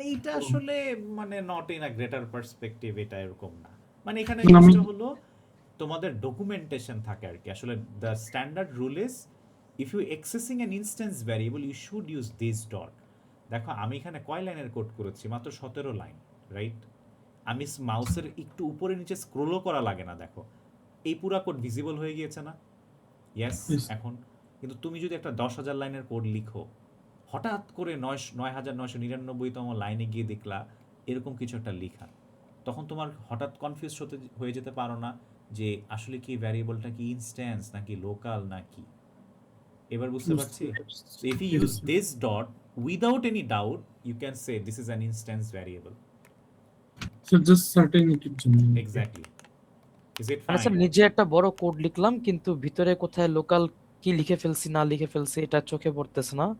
এইটা আসলে মানে not in a greater perspective, এটা এরকম না। মানে এখানে না, আমি- জিনিসটা হলো তোমাদের ডকুমেন্টেশন থাকে আর কি। আসলে the standard rule is if you accessing an instance variable you should use this dot. দেখো আমি এখানে কয় লাইনের কোড করেছি? মাত্র 17 লাইন, রাইট? আমি মাউসের একটু উপরে নিচে স্ক্রোলও করা লাগে না। দেখো এই পুরা কোড ভিজিবল হয়ে গিয়েছে না? ইয়েস। Yes. এখন কিন্তু তুমি যদি একটা 10,000 লাইনের কোড লিখো, হঠাৎ করে 9,999তম লাইনে গিয়ে দেখলা এরকম কিছু একটা লেখা, তখন তোমার হঠাৎ কনফিউজ হয়ে যেতে পারো না যে আসলে কি ভ্যারিয়েবলটা কি ইনস্ট্যান্স নাকি লোকাল নাকি? এবার বুঝতে পারছি? So if you use this dot without any doubt you can say this is an instance variable. So just certainty-র জন্য। Exactly. Is it মানে স্যার fine? নিজে একটা বড় কোড লিখলাম কিন্তু ভিতরে কোথায় লোকাল কি লিখে ফেলছি না লিখে ফেলছি এটা চোখে পড়তেছে না,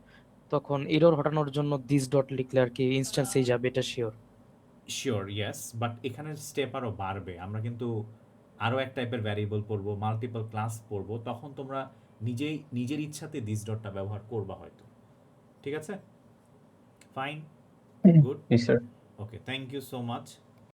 তখন এরর হটানোর জন্য দিস ডট লিখলে আর কি ইনস্ট্যান্সেই যাবে, এটা শিওর। শিওর, ইয়েস, বাট এখানে স্টেপ আরও বাড়বে। আমরা কিন্তু আরও এক টাইপের ভ্যারিয়েবল পড়বো, মাল্টিপল ক্লাস পড়বো, তখন তোমরা নিজের ইচ্ছাতে দিস ডটটা ব্যবহার করবা হয়তো। ঠিক আছে, ফাইন, গুড, জি sir. Okay, thank you so much.